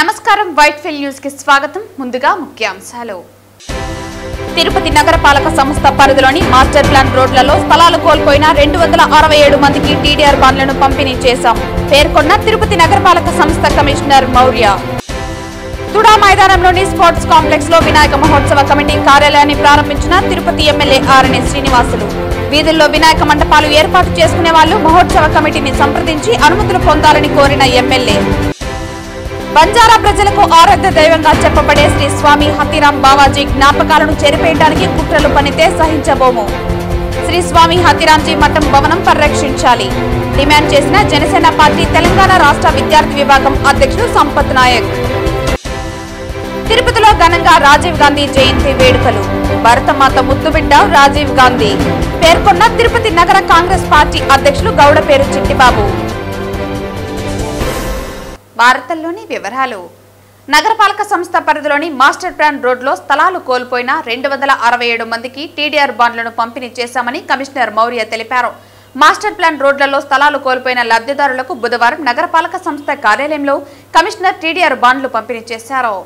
నమస్కారం Whitefield news కి స్వాగతం. ముందుగా ముఖ్యాంశాలు. తిరుపతి నగరపాలక సంస్థ పరిధిలోని మాస్టర్ ప్లాన్ రోడ్లలో స్థలాలు కోల్పోయిన 267 మందికి టీడీఆర్ బాండ్లను పంపిణీ చేశాం పేర్కొన్న తిరుపతి నగరపాలక సంస్థ కమిషనర్ మౌర్య. తుడా మైదానంలోని స్పోర్ట్స్ కాంప్లెక్స్ లో వినాయక మహోత్సవ కమిటీ కార్యాలయాన్ని ప్రారంభించిన తిరుపతి ఎమ్మెల్యే ఆర్ఎన్ శ్రీనివాసులు. వీధుల్లో వినాయక మండపాలు ఏర్పాటు చేసుకునే వాళ్లు మహోత్సవ కమిటీని సంప్రదించి అనుమతులు పొందాలని కోరిన ఎమ్మెల్యే. బంజారా ప్రజలకు ఆరాధ్య దైవంగా చెప్పబడే శ్రీ స్వామి హతీరాం బావాజీ జ్ఞాపకాలను చెరిపేయడానికి కుట్రలు పనితే సహించబోము. శ్రీ స్వామి హతీరాంజీ మఠం భవనం పరిరక్షించాలి డిమాండ్ చేసిన జనసేన పార్టీ తెలంగాణ రాష్ట్ర విద్యార్థి విభాగం అధ్యక్షుడు సంపత్ నాయక్. తిరుపతిలో ఘనంగా రాజీవ్ గాంధీ జయంతి వేడుకలు. భరతమాత ముద్దుబిడ్డ రాజీవ్ గాంధీ పేర్కొన్న తిరుపతి నగర కాంగ్రెస్ పార్టీ అధ్యక్షులు గౌడపేరు చిట్టిబాబు. వార్తల్లోని వివరాలు. నగరపాలక సంస్థ పరిధిలోని మాస్టర్ ప్లాన్ రోడ్లో స్థలాలు కోల్పోయిన 267 మందికి టీడీఆర్ బాండ్లను పంపిణీ చేశామని కమిషనర్ మౌర్య తెలిపారు. మాస్టర్ ప్లాన్ రోడ్లలో స్థలాలు కోల్పోయిన లబ్ధిదారులకు బుధవారం నగరపాలక సంస్థ కార్యాలయంలో కమిషనర్ టీడీఆర్ బాండ్లు పంపిణీ చేశారు.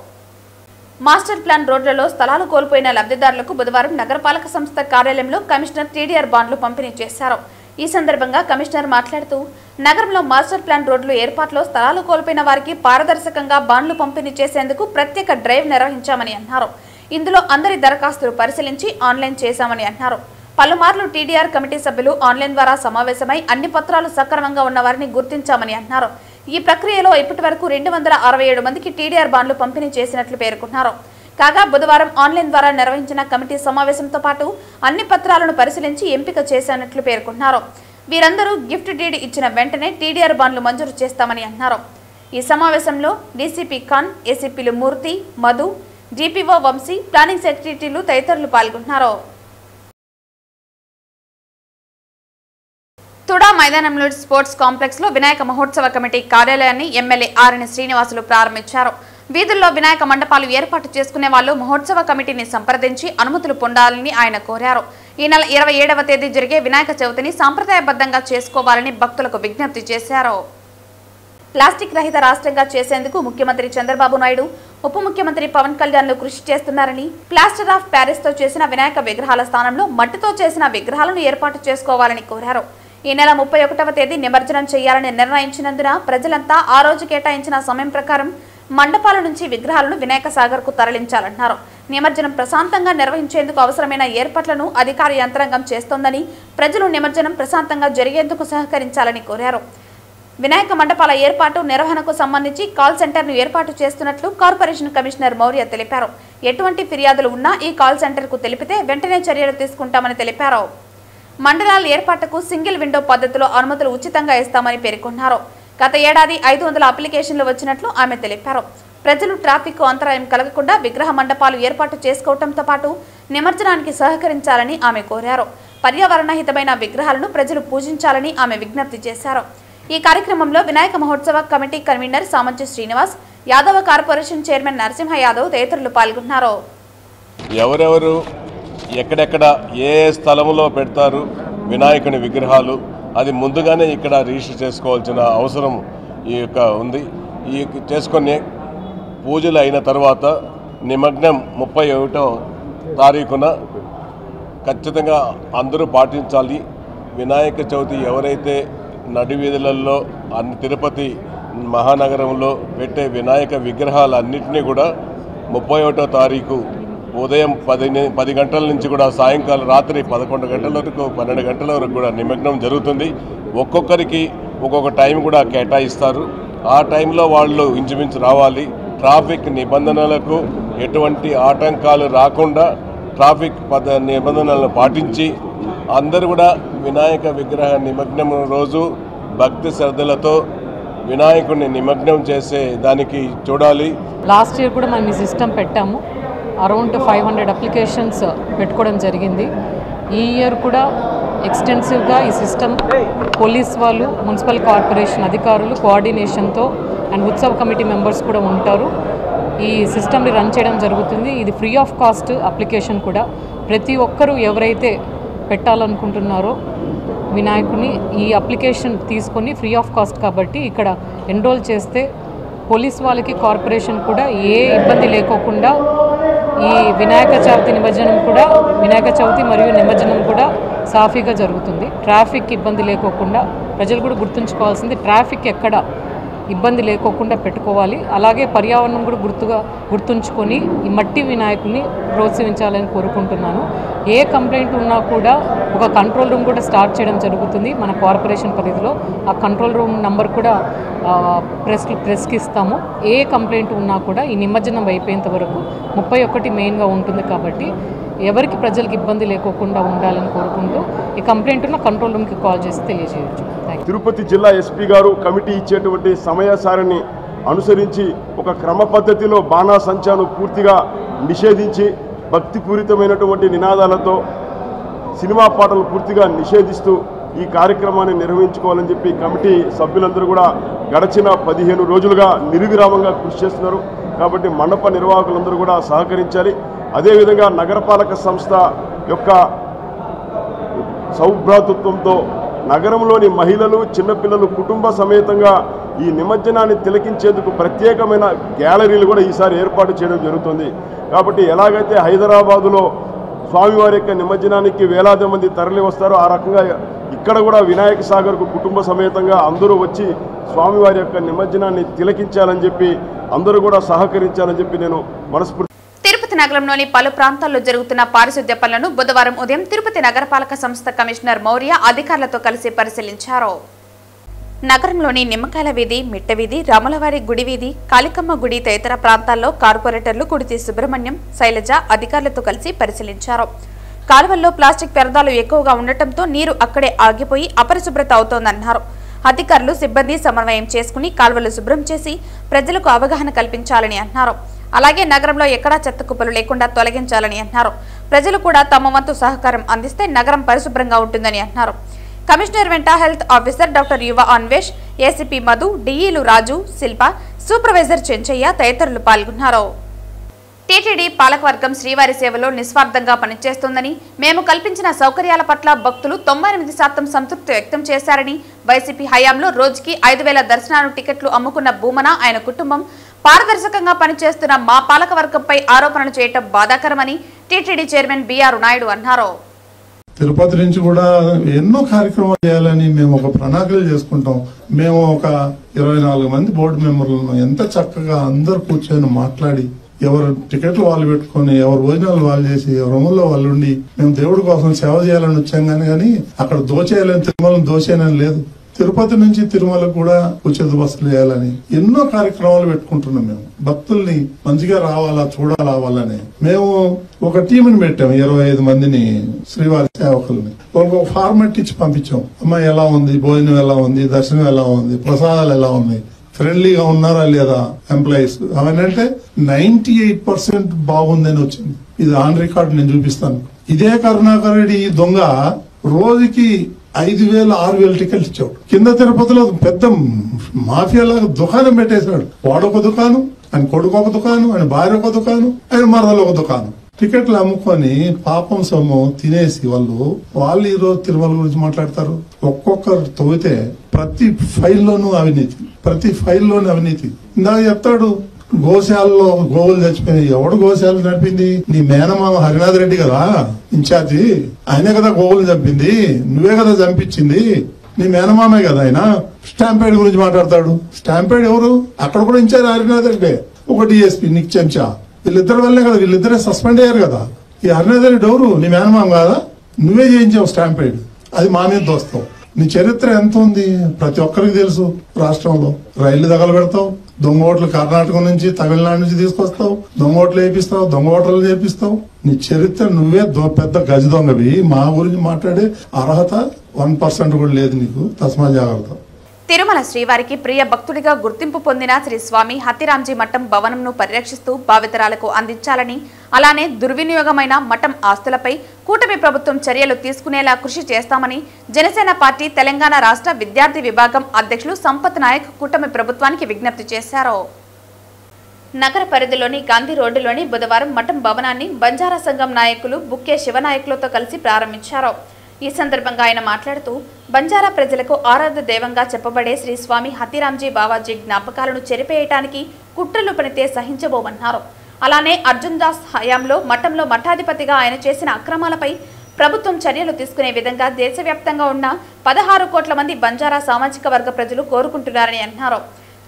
మాస్టర్ ప్లాన్ రోడ్లలో స్థలాలు కోల్పోయిన లబ్ధిదారులకు బుధవారం నగరపాలక సంస్థ కార్యాలయంలో కమిషనర్ టీడీఆర్ బాండ్లు పంపిణీ చేశారు. ఈ సందర్భంగా కమిషనర్ మాట్లాడుతూ నగరంలో మాస్టర్ ప్లాన్ రోడ్లు ఏర్పాటులో స్థలాలు కోల్పోయిన వారికి పారదర్శకంగా బాండ్లు పంపిణీ చేసేందుకు ప్రత్యేక డ్రైవ్ నిర్వహించామని అన్నారు. ఇందులో అందరి దరఖాస్తులు పరిశీలించి ఆన్లైన్ చేశామని అన్నారు. పలుమార్లు టీడీఆర్ కమిటీ సభ్యులు ఆన్లైన్ ద్వారా సమావేశమై అన్ని పత్రాలు సక్రమంగా ఉన్న వారిని గుర్తించామని అన్నారు. ఈ ప్రక్రియలో ఇప్పటి వరకు 267 మందికి టీడీఆర్ బాండ్లు పంపిణీ చేసినట్లు పేర్కొన్నారు. కాగా బుధవారం ఆన్లైన్ ద్వారా నిర్వహించిన కమిటీ సమావేశంతో పాటు అన్ని పత్రాలను పరిశీలించి ఎంపిక చేసినట్లు పేర్కొన్నారు. వీరందరూ గిఫ్ట్ డీడ్ ఇచ్చిన వెంటనే టీడీఆర్ బాండ్లు మంజూరు చేస్తామని అన్నారు. ఈ సమావేశంలో డీసీపీ ఖాన్, ఏసీపీలు మూర్తి, మధు, జీపీఓ వంశీ, ప్లానింగ్ సెక్రటరీలు తదితరులు పాల్గొన్నారు. తుడా మైదానంలోని స్పోర్ట్స్ కాంప్లెక్స్ లో వినాయక మహోత్సవ కమిటీ కార్యాలయాన్ని ఎమ్మెల్యే ఆర్ఎన్ శ్రీనివాసులు ప్రారంభించారు. వీధుల్లో వినాయక మండపాలు ఏర్పాటు చేసుకునే వాళ్లు మహోత్సవ కమిటీని సంప్రదించి అనుమతులు పొందాలని ఆయన కోరారు. ఈ నెల 27వ తేదీ జరిగే వినాయక చవితిని సాంప్రదాయబద్ధంగా చేసుకోవాలని భక్తులకు విజ్ఞప్తి చేశారు. ప్లాస్టిక్ రహిత రాష్ట్రంగా చేసేందుకు ముఖ్యమంత్రి చంద్రబాబు నాయుడు, ఉప ముఖ్యమంత్రి పవన్ కళ్యాణ్లు కృషి చేస్తున్నారని, ప్లాస్టర్ ఆఫ్ ప్యారిస్ తో చేసిన వినాయక విగ్రహాల స్థానంలో మట్టితో చేసిన విగ్రహాలను ఏర్పాటు చేసుకోవాలని కోరారు. ఈ నెల 31వ తేదీ నిమజ్జనం చేయాలని నిర్ణయించినందున ప్రజలంతా ఆ రోజు కేటాయించిన సమయం ప్రకారం మండపాల నుంచి విగ్రహాలను వినాయక సాగర్ కు తరలించాలన్నారు. నిమజ్జనం ప్రశాంతంగా నిర్వహించేందుకు అవసరమైన ఏర్పాట్లను అధికార యంత్రాంగం చేస్తోందని, ప్రజలు నిమజ్జనం ప్రశాంతంగా జరిగేందుకు సహకరించాలని కోరారు. వినాయక మండపాల ఏర్పాటు నిర్వహణకు సంబంధించి కాల్ సెంటర్ను ఏర్పాటు చేస్తున్నట్లు కార్పొరేషన్ కమిషనర్ మౌర్య తెలిపారు. ఎటువంటి ఫిర్యాదులు ఉన్నా ఈ కాల్ సెంటర్ కు తెలిపితే వెంటనే చర్యలు తీసుకుంటామని తెలిపారు. మండలాల ఏర్పాటుకు సింగిల్ విండో పద్ధతిలో అనుమతులు ఉచితంగా ఇస్తామని పేర్కొన్నారు. గత ఏడాది 500 అప్లికేషన్లు వచ్చినట్లు ఆమె తెలిపారు. ప్రజలు ట్రాఫిక్ అంతరాయం కలగకుండా విగ్రహ మండపాలు ఏర్పాటు చేసుకోవడంతో పాటు నిమజ్జనానికి సహకరించాలని ఆమె కోరారు. పర్యావరణ హితమైన విగ్రహాలను ప్రజలు పూజించాలని ఆమె విజ్ఞప్తి చేశారు. ఈ కార్యక్రమంలో వినాయక మహోత్సవ committee convener Samanchi Srinivas Yadav, corporation chairman Narasimha Yadav తదితరులు పాల్గొన్నారు. ఎవరెవరు ఎక్కడెక్కడ ఏ స్థలంలో పెడతారు వినాయకుని విగ్రహాలు, అది ముందుగానే ఇక్కడ రిజిస్టర్ చేసుకోవాల్సిన అవసరం ఉంది. ఈ చేసుకునే పూజలు అయిన తర్వాత నిమగ్నం 31వ తారీఖున ఖచ్చితంగా అందరూ పాటించాలి. వినాయక చవితి ఎవరైతే నడివీధులలో తిరుపతి మహానగరంలో పెట్టే వినాయక విగ్రహాలన్నింటినీ కూడా 31వ తారీఖు ఉదయం 10 గంటల నుంచి కూడా సాయంకాలం రాత్రి 11 గంటల వరకు 12 గంటల వరకు కూడా నిమగ్నం జరుగుతుంది. ఒక్కొక్కరికి ఒక్కొక్క టైం కూడా కేటాయిస్తారు. ఆ టైంలో వాళ్ళు ఇంచుమించు రావాలి. ట్రాఫిక్ నిబంధనలకు ఎటువంటి ఆటంకాలు రాకుండా ట్రాఫిక్ నిబంధనలను పాటించి అందరూ కూడా వినాయక విగ్రహ నిమగ్నం రోజు భక్తి శ్రద్ధలతో వినాయకుడిని నిమగ్నం చేసే దానికి చూడాలి. లాస్ట్ ఇయర్ కూడా మనం ఈ సిస్టమ్ పెట్టాము. అరౌండ్ 500 అప్లికేషన్స్ పెట్టుకోవడం జరిగింది. ఈ ఇయర్ కూడా ఎక్స్టెన్సివ్గా ఈ సిస్టమ్ పోలీస్ వాళ్ళు, మున్సిపల్ కార్పొరేషన్ అధికారులు కోఆర్డినేషన్తో అండ్ ఉత్సవ కమిటీ మెంబర్స్ కూడా ఉంటారు. ఈ సిస్టమ్ని రన్ చేయడం జరుగుతుంది. ఇది ఫ్రీ ఆఫ్ కాస్ట్ అప్లికేషన్ కూడా. ప్రతి ఒక్కరూ ఎవరైతే పెట్టాలనుకుంటున్నారో వినాయకుని ఈ అప్లికేషన్ తీసుకొని ఫ్రీ ఆఫ్ కాస్ట్ కాబట్టి ఇక్కడ ఎన్రోల్ చేస్తే పోలీస్ వాళ్ళకి కార్పొరేషన్ కూడా ఏ ఇబ్బంది లేకోకుండా ఈ వినాయక చవితి మరియు నిమజ్జనం కూడా సాఫీగా జరుగుతుంది. ట్రాఫిక్ ఇబ్బంది లేకోకుండా ప్రజలు కూడా గుర్తుంచుకోవాల్సింది ట్రాఫిక్ ఎక్కడ ఇబ్బంది లేకోకుండా పెట్టుకోవాలి. అలాగే పర్యావరణం కూడా గుర్తుంచుకొని ఈ మట్టి వినాయకుల్ని ప్రోత్సహించాలని కోరుకుంటున్నాను. ఏ కంప్లైంట్ ఉన్నా కూడా ఒక కంట్రోల్ రూమ్ కూడా స్టార్ట్ చేయడం జరుగుతుంది మన కార్పొరేషన్ పరిధిలో. ఆ కంట్రోల్ రూమ్ నంబర్ కూడా ప్రెస్కి ఇస్తాము. ఏ కంప్లైంట్ ఉన్నా కూడా ఈ నిమజ్జనం అయిపోయేంత వరకు 31 మెయిన్గా ఉంటుంది కాబట్టి ఎవరికి ప్రజలకు ఇబ్బంది లేకోకుండా ఉండాలని కోరుకుంటూ ఈ కంప్లైంట్ ఉన్న కంట్రోల్ రూమ్కి కాల్ చేసి తెలియజేయవచ్చు. తిరుపతి జిల్లా ఎస్పీ గారు కమిటీ ఇచ్చేటువంటి సమయసారిని అనుసరించి ఒక క్రమ పద్ధతిలో బాణాసంచాను పూర్తిగా నిషేధించి భక్తిపూరితమైనటువంటి నినాదాలతో సినిమా పాటలు పూర్తిగా నిషేధిస్తూ ఈ కార్యక్రమాన్ని నిర్వహించుకోవాలని చెప్పి కమిటీ సభ్యులందరూ కూడా గడిచిన 15 రోజులుగా నిర్విరామంగా కృషి చేస్తున్నారు. కాబట్టి మండప నిర్వాహకులందరూ కూడా సహకరించాలి. అదేవిధంగా నగరపాలక సంస్థ యొక్క సౌభ్రాతృత్వంతో నగరంలోని మహిళలు చిన్నపిల్లలు కుటుంబ సమేతంగా ఈ నిమజ్జనాన్ని తిలకించేందుకు ప్రత్యేకమైన గ్యాలరీలు కూడా ఈసారి ఏర్పాటు చేయడం జరుగుతుంది. కాబట్టి ఎలాగైతే హైదరాబాదులో స్వామివారి యొక్క నిమజ్జనానికి వేలాది మంది తరలి వస్తారో ఆ రకంగా ఇక్కడ కూడా వినాయక సాగర్కు కుటుంబ సమేతంగా అందరూ వచ్చి స్వామివారి యొక్క నిమజ్జనాన్ని తిలకించాలని చెప్పి అందరూ కూడా సహకరించాలని చెప్పి నేను మనస్ఫూర్తి. తిరుపతి నగరంలోని పలు ప్రాంతాల్లో జరుగుతున్న పారిశుద్ధ్య పనులను బుధవారం ఉదయం తిరుపతి నగరపాలక సంస్థ కమిషనర్ మౌర్య అధికారులతో కలిసి పరిశీలించారు. నగరంలోని నిమ్మకాయల వీధి, మిట్ట వీధి, రాములవారి గుడి వీధి, కాళికమ్మ గుడి తదితర ప్రాంతాల్లో కార్పొరేటర్లు కుడితి సుబ్రహ్మణ్యం, శైలజ అధికారులతో కలిసి పరిశీలించారు. కాలువల్లో ప్లాస్టిక్ వ్యర్థాలు ఎక్కువగా ఉండటంతో నీరు అక్కడే ఆగిపోయి అపరిశుభ్రత అవుతోందన్నారు. అధికారులు సిబ్బంది సమన్వయం చేసుకుని కాలువలు శుభ్రం చేసి ప్రజలకు అవగాహన కల్పించాలని అన్నారు. అలాగే నగరంలో ఎక్కడా చెత్త కుప్పలు లేకుండా తొలగించాలని అన్నారు. ప్రజలు కూడా తమ వంతు సహకారం అందిస్తే నగరం పరిశుభ్రంగా ఉంటుందని అన్నారు. కమిషనర్ వెంట హెల్త్ ఆఫీసర్ డాక్టర్ యువ అన్వేష్, ఏసీపీ మధు, డిఈలు రాజు, శిల్ప, సూపర్వైజర్ చెంచయ్య తదితరులు పాల్గొన్నారు. టీటీడీ పాలకవర్గం శ్రీవారి సేవలో నిస్వార్థంగా పనిచేస్తోందని, మేము కల్పించిన సౌకర్యాల పట్ల భక్తులు 98% సంతృప్తి వ్యక్తం చేశారని, వైసీపీ హయాంలో రోజుకి 5,000 దర్శనాలు టికెట్లు అమ్ముకున్న భూమన ఆయన కుటుంబం పారదర్శకంగా పనిచేస్తున్న మా పాలకవర్గంపై ఆరోపణలు చేయటం బాధాకరమని టీటీడీ చైర్మన్ బిఆర్ నాయుడు అన్నారు. తిరుపతి నుంచి కూడా ఎన్నో కార్యక్రమాలు చేయాలని మేము ఒక ప్రణాళికలు చేసుకుంటాం. మేము ఒక 24 మంది బోర్డు మెంబర్లను ఎంత చక్కగా అందరు కూర్చొని మాట్లాడి ఎవరు టికెట్లు వాళ్ళు పెట్టుకుని ఎవరు భోజనాలు వాళ్ళు చేసి ఎవరు రూముల్లో వాళ్ళు ఉండి మేము దేవుడి కోసం సేవ చేయాలని వచ్చాం కానీ అక్కడ దోచేయాలని తిరుమలను దోచేయాలని లేదు. తిరుపతి నుంచి తిరుమలకు కూడా ఉచిత బస్సులు వేయాలని ఎన్నో కార్యక్రమాలు పెట్టుకుంటున్నాం. మేము భక్తుల్ని మంచిగా రావాలా చూడాలని మేము ఒక టీంని పెట్టాము. 25 మందిని శ్రీవారి సేవకుల్ని ఒక ఫార్మాట్ ఇచ్చి పంపించాం. అమ్మా ఎలా ఉంది, భోజనం ఎలా ఉంది, దర్శనం ఎలా ఉంది, ప్రసాదాలు ఎలా ఉన్నాయి, ఫ్రెండ్లీగా ఉన్నారా లేదా ఎంప్లాయీస్ అవన్నీ 98% బాగుందని వచ్చింది. ఇది ఆన్ రికార్డ్ నేను చూపిస్తాను. ఇదే కరుణాకర్ రెడ్డి దొంగ రోజుకి 5,000 6,000 టికెట్లు ఇచ్చాడు. కింద తిరుపతిలో పెద్ద మాఫియాలాగా దుకాణం పెట్టేశాడు. వాడొక దుకాణం, ఆయన కొడుకు ఒక దుకాణం, ఆయన భార్య ఒక దుకాణం, ఆయన మరదలు ఒక దుకాణం. టికెట్లు అమ్ముకొని పాపం సొమ్ము తినేసి వాళ్ళు ఈ రోజు తిరుమల గురించి మాట్లాడతారు. ఒక్కొక్కరు తవ్వితే ప్రతి ఫైల్లోనూ అవినీతి. ఇందాక చెప్తాడు గోశాలలో గోవులు చచ్చిపోయినాయి. ఎవడు గోశాలను చంపింది? నీ మేనమామ హరినాథ్ రెడ్డి కదా ఇన్ఛార్జి, ఆయనే కదా గోవులు చంపింది, నువ్వే కదా చంపించింది, నీ మేనమామే కదా ఆయన. స్టాంపేడ్ గురించి మాట్లాడతాడు. స్టాంపేడ్ ఎవరు? అక్కడ కూడా ఇన్ఛార్జ్ హరినాథ్ రెడ్డి, ఒక డిఎస్పీ నిక్ చెంచా. వీళ్ళిద్దరి వల్లే కదా, వీళ్ళిద్దరే సస్పెండ్ అయ్యారు కదా. ఈ హరినాథ్ రెడ్డి ఎవరు? నీ మేనమామ కాదా? నువ్వే చేయించావు స్టాంపేడ్, అది మా మీద దోస్తావు. నీ చరిత్ర ఎంత ఉంది ప్రతి ఒక్కరికి తెలుసు. రాష్ట్రంలో రైళ్లు తగలబెడతావు, దొంగ ఓట్లు కర్ణాటక నుంచి తమిళనాడు నుంచి తీసుకొస్తావు, దొంగ ఓట్లు వేపిస్తావు, దొంగ ఓటర్లు చేపిస్తావు. నీ చరిత్ర నువ్వే పెద్ద గజ దొంగవి. మా గురించి మాట్లాడే అర్హత 1% కూడా లేదు నీకు. తస్మా జాగ్రత్త. తిరుమల శ్రీవారికి ప్రియ భక్తుడిగా గుర్తింపు పొందిన శ్రీ స్వామి హతిరాంజీ మఠం భవనంను పరిరక్షిస్తూ భావితరాలకు అందించాలని, అలానే దుర్వినియోగమైన మఠం ఆస్తులపై కూటమి ప్రభుత్వం చర్యలు తీసుకునేలా కృషి చేస్తామని జనసేన పార్టీ తెలంగాణ రాష్ట్ర విద్యార్థి విభాగం అధ్యక్షులు సంపత్ నాయక్ కూటమి ప్రభుత్వానికి విజ్ఞప్తి చేశారు. నగర పరిధిలోని గాంధీ రోడ్డులోని బుధవారం మఠం భవనాన్ని బంజారా సంఘం నాయకులు బుక్కే శివనాయకులతో కలిసి ప్రారంభించారు. ఈ సందర్భంగా ఆయన మాట్లాడుతూ బంజారా ప్రజలకు ఆరాధ్య దైవంగా చెప్పబడే శ్రీ స్వామి హతీరాంజీ బావాజీ జ్ఞాపకాలను చెరిపేయటానికి కుట్రలు పనితే సహించబోమన్నారు. అలానే అర్జున్ దాస్ హయాంలో మఠంలో మఠాధిపతిగా ఆయన చేసిన అక్రమాలపై ప్రభుత్వం చర్యలు తీసుకునే విధంగా దేశవ్యాప్తంగా ఉన్న 16 కోట్ల మంది బంజారా సామాజిక వర్గ ప్రజలు కోరుకుంటున్నారని అన్నారు.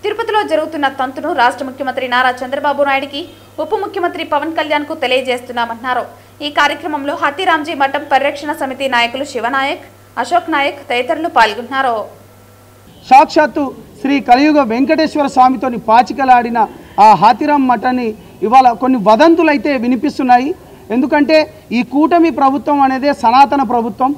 తిరుపతిలో జరుగుతున్న తంతును రాష్ట్ర ముఖ్యమంత్రి నారా చంద్రబాబు నాయుడికి, ఉప ముఖ్యమంత్రి పవన్ కళ్యాణ్ కు తెలియజేస్తున్నామన్నారు. ఈ కార్యక్రమంలో హతీరాంజీ మఠం పరిరక్షణ సమితి నాయకులు శివనాయక్, అశోక్ నాయక్ తదితరులు పాల్గొన్నారు. సాక్షాత్తు శ్రీ కలియుగ వెంకటేశ్వర స్వామితోని పాచికలాడిన ఆ హతీరాం మఠాన్ని ఇవాళ కొన్ని వదంతులు అయితే వినిపిస్తున్నాయి. ఎందుకంటే ఈ కూటమి ప్రభుత్వం అనేది సనాతన ప్రభుత్వం.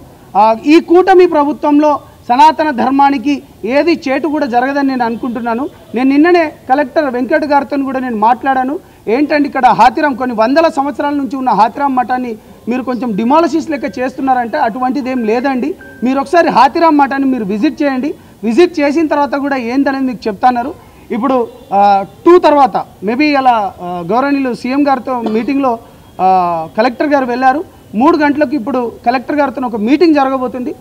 ఈ కూటమి ప్రభుత్వంలో సనాతన ధర్మానికి ఏది చేటు కూడా జరగదని నేను అనుకుంటున్నాను. నేను నిన్ననే కలెక్టర్ వెంకట్ గారితో కూడా నేను మాట్లాడాను. ఏంటంటే ఇక్కడ హతీరాం కొన్ని వందల సంవత్సరాల నుంచి ఉన్న హతీరాం మఠాన్ని మీరు కొంచెం డిమాలిసిస్ లెక్క చేస్తున్నారంటే అటువంటిది ఏం లేదండి. మీరు ఒకసారి హతీరాం మఠాన్ని మీరు విజిట్ చేయండి. విజిట్ చేసిన తర్వాత కూడా ఏందనేది మీకు చెప్తున్నారు. ఇప్పుడు 2 తర్వాత మేబీ అలా గౌరవనీయులు సీఎం గారితో మీటింగ్లో కలెక్టర్ గారు వెళ్ళారు. 3 గంటలకు ఇప్పుడు కలెక్టర్ గారితో ఒక మీటింగ్ జరగబోతుంది.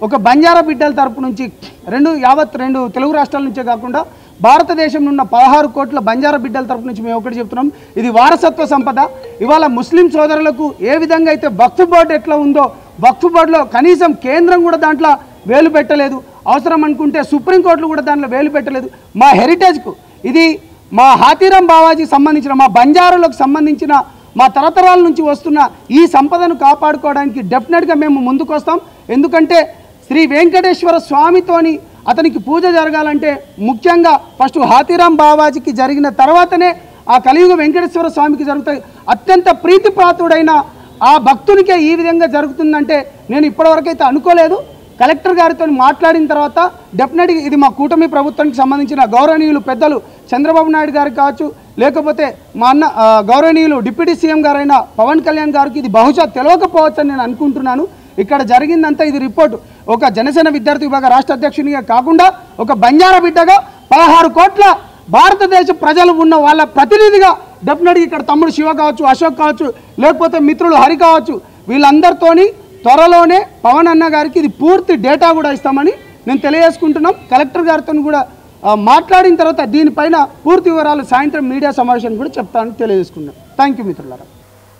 ఒక బంజారా బిడ్డల తరపు నుంచి రెండు తెలుగు రాష్ట్రాల నుంచే కాకుండా భారతదేశంలో ఉన్న 16 కోట్ల బంజారా బిడ్డల తరపు నుంచి మేము ఒకటి చెప్తున్నాం, ఇది వారసత్వ సంపద. ఇవాళ ముస్లిం సోదరులకు ఏ విధంగా అయితే వక్ఫ్ బోర్డు ఎట్లా ఉందో, వక్ఫ్ బోర్డులో కనీసం కేంద్రం కూడా దాంట్లో వేలు పెట్టలేదు. అవసరం అనుకుంటే సుప్రీంకోర్టులు కూడా దాంట్లో వేలు పెట్టలేదు. మా హెరిటేజ్కు ఇది మా హతీరాం బావాజీకి సంబంధించిన, మా బంజారాలకు సంబంధించిన, మా తరతరాల నుంచి వస్తున్న ఈ సంపదను కాపాడుకోవడానికి డెఫినెట్గా మేము ముందుకు వస్తాం. ఎందుకంటే శ్రీ వెంకటేశ్వర స్వామితోని అతనికి పూజ జరగాలంటే ముఖ్యంగా ఫస్ట్ హతీరాం బావాజీకి జరిగిన తర్వాతనే ఆ కలియుగ వెంకటేశ్వర స్వామికి జరుగుతాయి. అత్యంత ప్రీతిపాత్రుడైన ఆ భక్తునికే ఈ విధంగా జరుగుతుందంటే నేను ఇప్పటివరకైతే అనుకోలేదు. కలెక్టర్ గారితో మాట్లాడిన తర్వాత డెఫినెట్గా ఇది మా కూటమి ప్రభుత్వానికి సంబంధించిన గౌరవనీయులు పెద్దలు చంద్రబాబు నాయుడు గారికి కావచ్చు, లేకపోతే మా అన్న గౌరవనీయులు డిప్యూటీ సీఎం గారైన పవన్ కళ్యాణ్ గారికి ఇది బహుశా తెలియకపోవచ్చు అని నేను అనుకుంటున్నాను. ఇక్కడ జరిగిందంతా ఇది రిపోర్టు ఒక జనసేన విద్యార్థి విభాగ రాష్ట్ర అధ్యక్షునిగా కాకుండా ఒక బంజారా బిడ్డగా 16 కోట్ల భారతదేశ ప్రజలు ఉన్న వాళ్ళ ప్రతినిధిగా డెఫినెట్గా ఇక్కడ తమ్ముడు శివ కావచ్చు, అశోక్ కావచ్చు, లేకపోతే మిత్రులు హరి కావచ్చు, వీళ్ళందరితోని త్వరలోనే పవన్ అన్న గారికి ఇది పూర్తి డేటా కూడా ఇస్తామని నేను తెలియజేసుకుంటున్నాం. కలెక్టర్ గారితో కూడా మాట్లాడిన తర్వాత దీనిపైన పూర్తి వివరాలు సాయంత్రం మీడియా సమావేశాన్ని కూడా చెప్తానని తెలియజేసుకున్నాం. థ్యాంక్ యూ మిత్రులారా.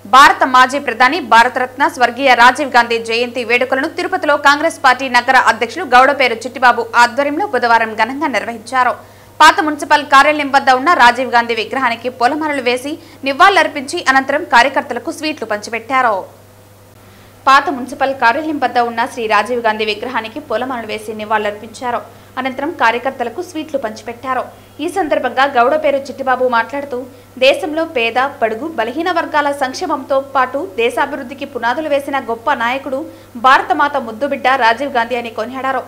భారత మాజీ ప్రధాని భారతరత్న స్వర్గీయ రాజీవ్ గాంధీ జయంతి వేడుకలను తిరుపతిలో కాంగ్రెస్ పార్టీ నగర అధ్యక్షులు గౌడపేరు చిట్టిబాబు ఆధ్వర్యంలో బుధవారం ఘనంగా నిర్వహించారు. పాత మున్సిపల్ కార్యాలయం వద్ద ఉన్న రాజీవ్ గాంధీ విగ్రహానికి పూలమాలలు వేసి నివాళులర్పించి అనంతరం కార్యకర్తలకు స్వీట్లు పంచిపెట్టారు. పాత మున్సిపల్ కార్యాలయం వద్ద ఉన్న శ్రీ రాజీవ్ గాంధీ విగ్రహానికి పూలమాలలు వేసి నివాళులర్పించారు. అనంతరం కార్యకర్తలకు స్వీట్లు పంచిపెట్టారు. ఈ సందర్భంగా గౌడపేరు చిట్టిబాబు మాట్లాడుతూ దేశంలో పేద, బడుగు, బలహీన వర్గాల సంక్షేమంతో పాటు దేశాభివృద్ధికి పునాదులు వేసిన గొప్ప నాయకుడు భారతమాత ముద్దుబిడ్డ రాజీవ్ గాంధీ అని కొనియాడారు.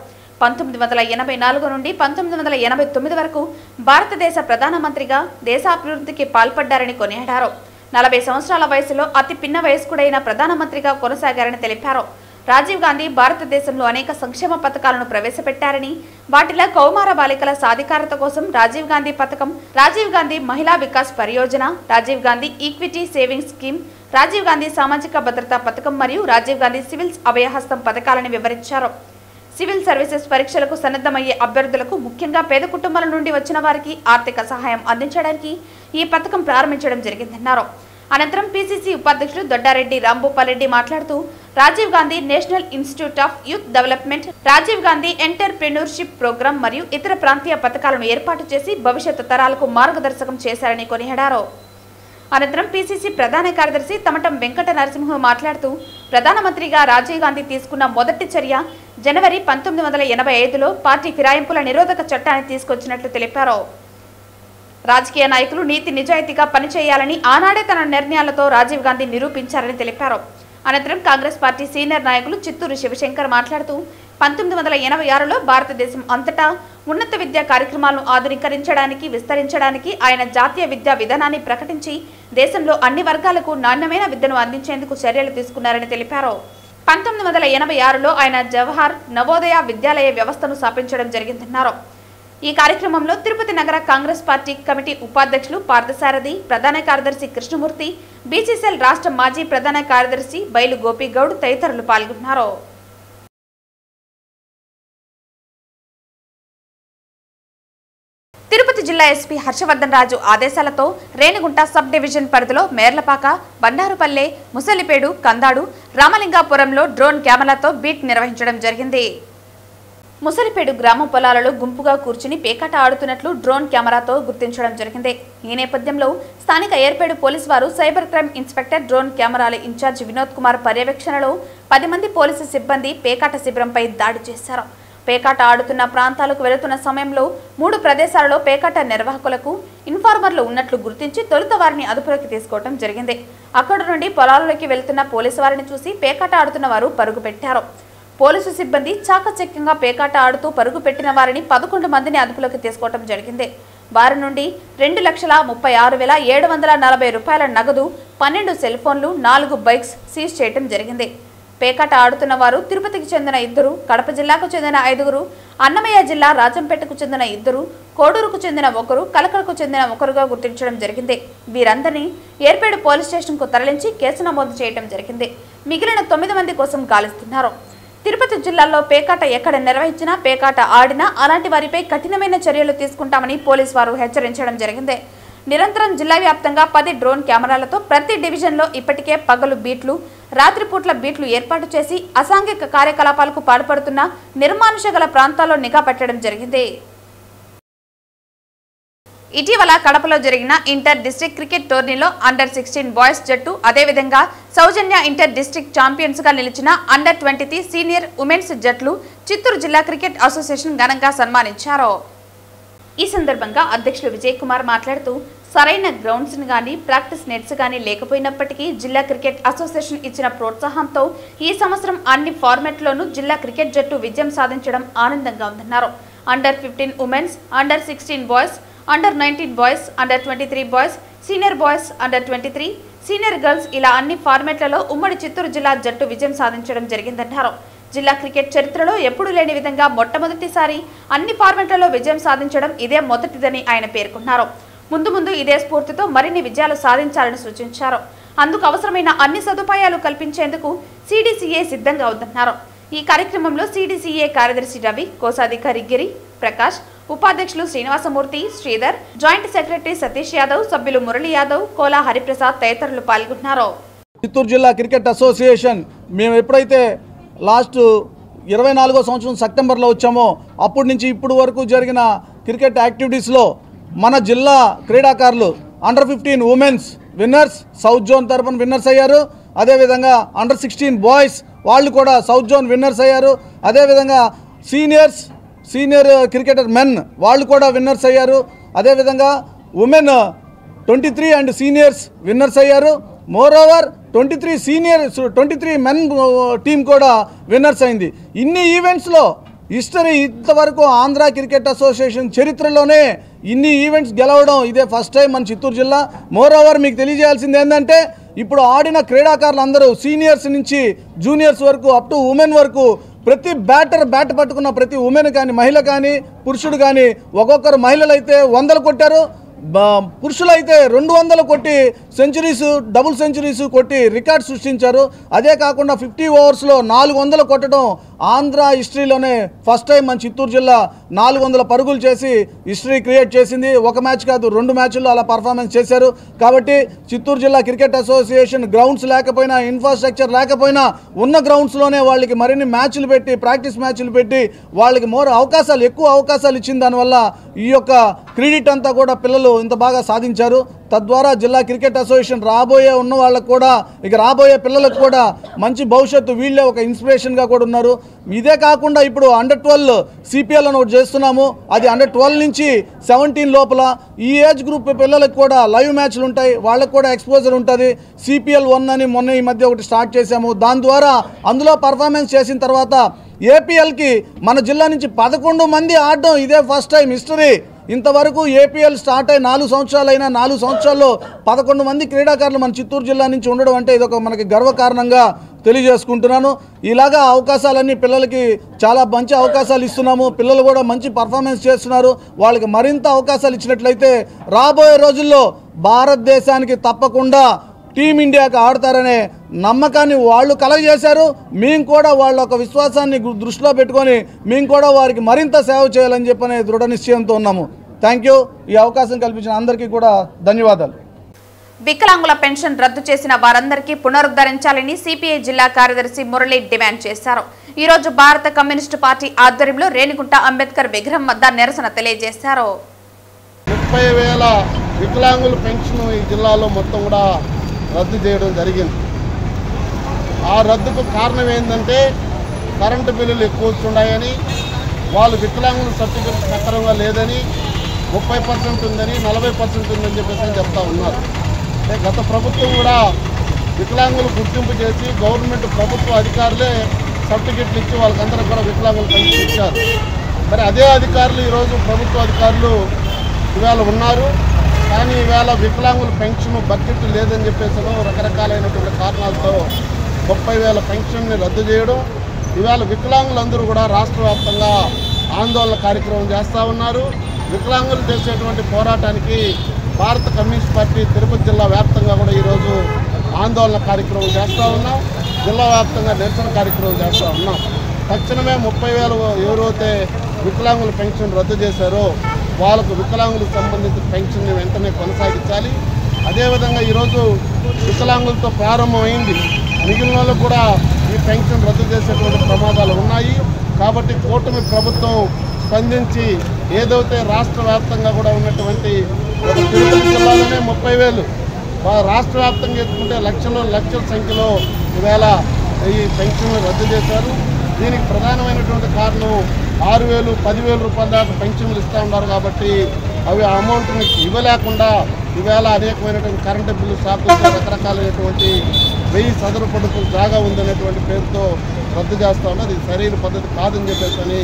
1984 నుండి 1989 వరకు భారతదేశ ప్రధానమంత్రిగా దేశాభివృద్ధికి పాల్పడ్డారని కొనియాడారు. 40 సంవత్సరాల వయసులో అతి పిన్న వయస్కుడైన ప్రధానమంత్రిగా కొనసాగారని తెలిపారు. రాజీవ్ గాంధీ భారతదేశంలో అనేక సంక్షేమ పథకాలను ప్రవేశపెట్టారని, వాటిలో కౌమార బాలికల సాధికారత కోసం రాజీవ్ గాంధీ పథకం, రాజీవ్ గాంధీ మహిళా వికాస్ పరియోజన, Rajiv Gandhi equity savings scheme, Rajiv Gandhi సామాజిక భద్రతా పథకం మరియు రాజీవ్ గాంధీ సివిల్స్ అభయహస్తం పథకాలను వివరించారు. సివిల్ సర్వీసెస్ పరీక్షలకు సన్నద్ధమయ్యే అభ్యర్థులకు, ముఖ్యంగా పేద కుటుంబాల నుండి వచ్చిన వారికి ఆర్థిక సహాయం అందించడానికి ఈ పథకం ప్రారంభించడం జరిగిందన్నారు. అనంతరం పీసీసీ ఉపాధ్యక్షుడు దొడ్డారెడ్డి రాంభూపాల్రెడ్డి మాట్లాడుతూ Rajiv Gandhi national institute of youth development, Rajiv Gandhi entrepreneurship programme మరియు ఇతర ప్రాంతీయ పథకాలను ఏర్పాటు చేసి భవిష్యత్తు తరాలకు మార్గదర్శకం చేశారని కొనియాడారు. అనంతరం పీసీసీ ప్రధాన కార్యదర్శి తమటం వెంకట నరసింహ మాట్లాడుతూ ప్రధానమంత్రిగా రాజీవ్ గాంధీ తీసుకున్న మొదటి చర్య జనవరి 1985లో పార్టీ ఫిరాయింపుల నిరోధక చట్టాన్ని తీసుకొచ్చినట్లు తెలిపారు. రాజకీయ నాయకులు నీతి నిజాయితీగా పనిచేయాలని ఆనాడే తన నిర్ణయాలతో రాజీవ్ గాంధీ నిరూపించారని తెలిపారు. అనంతరం కాంగ్రెస్ పార్టీ సీనియర్ నాయకులు చిత్తూరు శివశంకర్ మాట్లాడుతూ 1986లో భారతదేశం అంతటా ఉన్నత విద్యా కార్యక్రమాలను ఆధునీకరించడానికి, విస్తరించడానికి ఆయన జాతీయ విద్యా విధానాన్ని ప్రకటించి దేశంలో అన్ని వర్గాలకు నాణ్యమైన విద్యను అందించేందుకు చర్యలు తీసుకున్నారని తెలిపారు. 1986లో ఆయన జవహర్ నవోదయ విద్యాలయ వ్యవస్థను స్థాపించడం జరిగిందన్నారు. ఈ కార్యక్రమంలో తిరుపతి నగర కాంగ్రెస్ పార్టీ కమిటీ ఉపాధ్యక్షులు పార్థసారథి, ప్రధాన కార్యదర్శి కృష్ణమూర్తి, బీసీసీఎల్ రాష్ట్ర మాజీ ప్రధాన కార్యదర్శి బైలు గోపీగౌడ్ తదితరులు పాల్గొన్నారు. జిల్లా ఎస్పీ హర్షవర్ధన్ రాజు ఆదేశాలతో రేణిగుంట సబ్ డివిజన్ పరిధిలో మేర్లపాక, బండారుపల్లె, ముసలిపేడు, కందాడు, రామలింగాపురంలో డ్రోన్ కెమెరాతో బీట్ నిర్వహించడం జరిగింది. ముసలిపేడు గ్రామ పొలాలలో గుంపుగా కూర్చుని పేకాట ఆడుతున్నట్లు డ్రోన్ కెమెరాతో గుర్తించడం జరిగింది. ఈ నేపథ్యంలో స్థానిక ఏర్పేడు పోలీసు వారు సైబర్ క్రైమ్ ఇన్స్పెక్టర్ డ్రోన్ కెమెరాల ఇన్ఛార్జ్ వినోద్ కుమార్ పర్యవేక్షణలో 10 మంది పోలీసు సిబ్బంది పేకాట శిబిరంపై దాడి చేశారు. పేకాట ఆడుతున్న ప్రాంతాలకు వెళుతున్న సమయంలో 3 ప్రదేశాలలో పేకాట నిర్వాహకులకు ఇన్ఫార్మర్లు ఉన్నట్లు గుర్తించి తొలుత వారిని అదుపులోకి తీసుకోవడం జరిగింది. అక్కడ నుండి పొలాలలోకి వెళుతున్న పోలీసు వారిని చూసి పేకాట ఆడుతున్న వారు పరుగు పెట్టారు. పోలీసు సిబ్బంది చాకచక్యంగా పేకాట ఆడుతూ పరుగు పెట్టిన వారిని 11 మందిని అదుపులోకి తీసుకోవడం జరిగింది. వారి నుండి 2,36,740 రూపాయల నగదు, 12 సెల్ ఫోన్లు, 4 బైక్స్ సీజ్ చేయడం జరిగింది. పేకాట ఆడుతున్న వారు తిరుపతికి చెందిన 2, కడప జిల్లాకు చెందిన 5, అన్నమయ్య జిల్లా రాజంపేటకు చెందిన 2, కోడూరుకు చెందిన 1, కలకడకు చెందిన 1గా గుర్తించడం జరిగింది. వీరందరినీ ఏర్పేడు పోలీస్ స్టేషన్కు తరలించి కేసు నమోదు చేయడం జరిగింది. మిగిలిన 9 మంది కోసం గాలిస్తున్నారు. తిరుపతి జిల్లాలో పేకాట ఎక్కడ నిర్వహించినా, పేకాట ఆడినా అలాంటి వారిపై కఠినమైన చర్యలు తీసుకుంటామని పోలీసు వారు హెచ్చరించడం జరిగింది. నిరంతరం జిల్లా వ్యాప్తంగా 10 డ్రోన్ కెమెరాలతో ప్రతి డివిజన్లో ఇప్పటికే పగలు బీట్లు, రాత్రిపూట్ల బీట్లు ఏర్పాటు చేసి అసాంఘిక కార్యకలాపాలకు పాల్పడుతున్న నిర్మానుష గల ప్రాంతాల్లో నిఘా పెట్టడం జరిగింది. ఇటీవల కడపలో జరిగిన ఇంటర్ డిస్ట్రిక్ట్ క్రికెట్ టోర్నీలో అండర్-16 బాయ్స్ జట్టు, అదేవిధంగా సౌజన్య ఇంటర్ డిస్ట్రిక్ట్ ఛాంపియన్స్ గా నిలిచిన అండర్-23 సీనియర్ ఉమెన్స్ జట్లు చిత్తూరు జిల్లా క్రికెట్ అసోసియేషన్ ఘనంగా సన్మానించారు. ఈ సందర్భంగా అధ్యక్షులు విజయ్ కుమార్ మాట్లాడుతూ, సరైన గ్రౌండ్స్ గానీ, ప్రాక్టీస్ నెట్స్ గానీ లేకపోయినప్పటికీ జిల్లా క్రికెట్ అసోసియేషన్ ఇచ్చిన ప్రోత్సాహంతో ఈ సంవత్సరం అన్ని ఫార్మాట్లోనూ జిల్లా క్రికెట్ జట్టు విజయం సాధించడం ఆనందంగా ఉందన్నారు. అండర్-15 women's, అండర్-16 boys, under-19 boys, అండర్-23 boys, senior boys, అండర్-23, senior girls ఇలా అన్ని ఫార్మాట్లలో ఉమ్మడి చిత్తూరు జిల్లా జట్టు విజయం సాధించడం జరిగిందన్నారు. జిల్లా క్రికెట్ చరిత్రలో ఎప్పుడూ లేని విధంగా మొట్టమొదటిసారి అన్ని ఫార్మాట్లలో విజయం సాధించడం ఇదే మొదటిదని ఆయన పేర్కొన్నారు. ముందు ఇదే స్ఫూర్తితో మరిన్ని విజయాలు సాధించాలని సూచించారు. అందుకు అవసరమైన అన్ని సదుపాయాలు కల్పించేందుకు సిడిసిఏ సిద్ధంగా ఉందన్నారు. ఈ కార్యక్రమంలో సిడిసిఏ కార్యదర్శి రవి, కోశాధికారి గిరి ప్రకాష్, ఉపాధ్యక్షులు శ్రీనివాసమూర్తి, శ్రీధర్, జాయింట్ సెక్రటరీ సతీష్ యాదవ్, సభ్యులు మురళీ యాదవ్, కోలా హరిప్రసాద్ తదితరులు పాల్గొన్నారు. చిత్తూరు జిల్లా క్రికెట్ అసోసియేషన్ మేము ఎప్పుడైతే లాస్ట్ 24వ సంవత్సరం సెప్టెంబర్లో వచ్చామో అప్పటి నుంచి ఇప్పుడు వరకు జరిగిన క్రికెట్ యాక్టివిటీస్లో మన జిల్లా క్రీడాకారులు అండర్-15 ఉమెన్స్ విన్నర్స్, సౌత్ జోన్ తరఫున విన్నర్స్ అయ్యారు. అదేవిధంగా అండర్-16 బాయ్స్ వాళ్ళు కూడా సౌత్ జోన్ విన్నర్స్ అయ్యారు. అదేవిధంగా సీనియర్ క్రికెటర్ మెన్ వాళ్ళు కూడా విన్నర్స్ అయ్యారు. అదేవిధంగా ఉమెన్ 23 అండ్ సీనియర్స్ విన్నర్స్ అయ్యారు. మోరోవర్ 23 మెన్ టీం కూడా విన్నర్స్ అయింది. ఇన్ని ఈవెంట్స్లో హిస్టరీ ఇంతవరకు ఆంధ్ర క్రికెట్ అసోసియేషన్ చరిత్రలోనే ఇన్ని ఈవెంట్స్ గెలవడం ఇదే ఫస్ట్ టైం మన చిత్తూరు జిల్లా. మోరోవర్ మీకు తెలియజేయాల్సింది ఏంటంటే ఇప్పుడు ఆడిన క్రీడాకారులు అందరూ సీనియర్స్ నుంచి జూనియర్స్ వరకు అప్ టు ఉమెన్ వరకు ప్రతి బ్యాట్ పట్టుకున్న ప్రతి ఉమెన్ కానీ, మహిళ కానీ, పురుషుడు కానీ ఒక్కొక్కరు మహిళలు అయితే 100 కొట్టారు, పురుషులు అయితే 200 కొట్టి సెంచరీస్, డబుల్ సెంచరీస్ కొట్టి రికార్డ్ సృష్టించారు. అదే కాకుండా 50 ఓవర్స్లో 400 కొట్టడం ఆంధ్ర హిస్టరీలోనే ఫస్ట్ టైం మన చిత్తూరు జిల్లా 400 పరుగులు చేసి హిస్టరీ క్రియేట్ చేసింది. ఒక మ్యాచ్ కాదు 2 మ్యాచ్ల్లో అలా పర్ఫార్మెన్స్ చేశారు. కాబట్టి చిత్తూరు జిల్లా క్రికెట్ అసోసియేషన్ గ్రౌండ్స్ లేకపోయినా, ఇన్ఫ్రాస్ట్రక్చర్ లేకపోయినా ఉన్న గ్రౌండ్స్లోనే వాళ్ళకి మరిన్ని మ్యాచ్లు పెట్టి, ప్రాక్టీస్ మ్యాచ్లు పెట్టి వాళ్ళకి ఎక్కువ అవకాశాలు ఇచ్చిన దానివల్ల ఈ యొక్క క్రెడిట్ అంతా కూడా పిల్లలు ఇంత బాగా సాధించారు. తద్వారా జిల్లా క్రికెట్ అసోసియేషన్ రాబోయే ఉన్న వాళ్ళకు కూడా, ఇక రాబోయే పిల్లలకు కూడా మంచి భవిష్యత్తు, వీళ్ళే ఒక ఇన్స్పిరేషన్గా కూడా ఉన్నారు. ఇదే కాకుండా ఇప్పుడు అండర్-12 సిపిఎల్ అని ఒకటి చేస్తున్నాము. అది అండర్-12 నుంచి 17 లోపల ఈ ఏజ్ గ్రూప్ పిల్లలకు కూడా లైవ్ మ్యాచ్లు ఉంటాయి, వాళ్ళకు కూడా ఎక్స్పోజర్ ఉంటుంది. సిపిఎల్ 1 అని మొన్న ఈ మధ్య ఒకటి స్టార్ట్ చేశాము. దాని ద్వారా అందులో పర్ఫార్మెన్స్ చేసిన తర్వాత ఏపీఎల్కి మన జిల్లా నుంచి 11 మంది ఆడడం ఇదే ఫస్ట్ టైం హిస్టరీ. ఇంతవరకు ఏపీఎల్ స్టార్ట్ అయి 4 సంవత్సరాలైనా 4 సంవత్సరాల్లో 11 మంది క్రీడాకారులు మన చిత్తూరు జిల్లా నుంచి ఉండడం అంటే ఇదొక మనకి గర్వకారణంగా తెలియజేసుకుంటున్నాను. ఇలాగా అవకాశాలన్నీ పిల్లలకి చాలా మంచి అవకాశాలు ఇస్తున్నాము. పిల్లలు కూడా మంచి పర్ఫార్మెన్స్ చేస్తున్నారు. వాళ్ళకి మరింత అవకాశాలు ఇచ్చినట్లయితే రాబోయే రోజుల్లో భారతదేశానికి తప్పకుండా టీమిండియాకి ఆడతారనే నమ్మకాన్ని వాళ్ళు కలగజేశారు. మేము కూడా వాళ్ళ ఒక విశ్వాసాన్ని దృష్టిలో పెట్టుకొని మేము కూడా వారికి మరింత సేవ చేయాలని చెప్పనే దృఢ నిశ్చయంతో ఉన్నాము. Thank you. ఈ అవకాశం కల్పించిన అందరికీ కూడా ధన్యవాదాలు. వికలాంగుల పెన్షన్ రద్దు చేసిన వారందరికీ పునరుద్ధరించాలని సిపిఐ జిల్లా కార్యదర్శి మురళి డిమాండ్ చేశారు. ఈ రోజు భారత కమ్యూనిస్టు పార్టీ ఆధ్వర్యంలో రేణిగుంట అంబేద్కర్ విగ్రహం వద్ద నిరసన తెలియజేశారు. 30,000 వికలాంగుల పెన్షన్ ఈ జిల్లాలో మొత్తం కూడా రద్దు చేయడం జరిగింది. ఆ రద్దుకు కారణం ఏంటంటే కరెంటు బిల్లులు ఎక్కువ వస్తున్నాయని, వాళ్ళు వికలాంగుల సర్టిఫికెట్ సక్రమంగా లేదని, 30% ఉందని, 40% ఉందని చెప్పేసి చెప్తా ఉన్నారు. గత ప్రభుత్వం కూడా వికలాంగులు గుర్తింపు చేసి గవర్నమెంట్ ప్రభుత్వ అధికారులే సర్టిఫికెట్లు ఇచ్చి వాళ్ళకందరూ కూడా వికలాంగులు పెన్షన్ ఇచ్చారు. మరి అదే అధికారులు ఈరోజు ప్రభుత్వ అధికారులు ఇవాళ ఉన్నారు. కానీ ఈవేళ వికలాంగుల పెన్షన్ బడ్జెట్ లేదని చెప్పేసి రకరకాలైనటువంటి కారణాలతో 30,000 పెన్షన్ని రద్దు చేయడం. ఇవాళ వికలాంగులందరూ కూడా రాష్ట్ర వ్యాప్తంగా ఆందోళన కార్యక్రమం చేస్తూ ఉన్నారు. వికలాంగులు చేసేటువంటి పోరాటానికి భారత కమ్యూనిస్ట్ పార్టీ తిరుపతి జిల్లా వ్యాప్తంగా కూడా ఈరోజు ఆందోళన కార్యక్రమం చేస్తూ ఉన్నాం. జిల్లా వ్యాప్తంగా నిరసన కార్యక్రమం చేస్తూ ఉన్నాం. తక్షణమే 30,000 ఎవరైతే వికలాంగుల పెన్షన్ రద్దు చేశారో వాళ్ళకు వికలాంగులకు సంబంధించిన పెన్షన్ని వెంటనే కొనసాగించాలి. అదేవిధంగా ఈరోజు వికలాంగులతో ప్రారంభమైంది, మిగిలిన వాళ్ళు కూడా ఈ పెన్షన్ రద్దు చేసేటువంటి ప్రమాదాలు ఉన్నాయి. కాబట్టి కూటమి ప్రభుత్వం స్పందించి ఏదైతే రాష్ట్ర వ్యాప్తంగా కూడా ఉన్నటువంటి ఒక తిరుపతి జిల్లాలోనే 30,000, రాష్ట్ర వ్యాప్తంగా చేసుకుంటే లక్షల సంఖ్యలో ఈవేళ ఈ పెన్షన్లు రద్దు చేశారు. దీనికి ప్రధానమైనటువంటి కారణం 6,000, 10,000 రూపాయల దాకా పెన్షన్లు ఇస్తూ ఉన్నారు. కాబట్టి అవి ఆ అమౌంట్ని ఇవ్వలేకుండా ఈవేళ అనేకమైనటువంటి కరెంటు బిల్లు షాపులతో రకరకాలైనటువంటి 1000 చదరపు అడుగుల జాగా ఉందనేటువంటి పేరుతో రద్దు చేస్తూ ఉన్నారు. ఇది సరైన పద్ధతి కాదని చెప్పేసి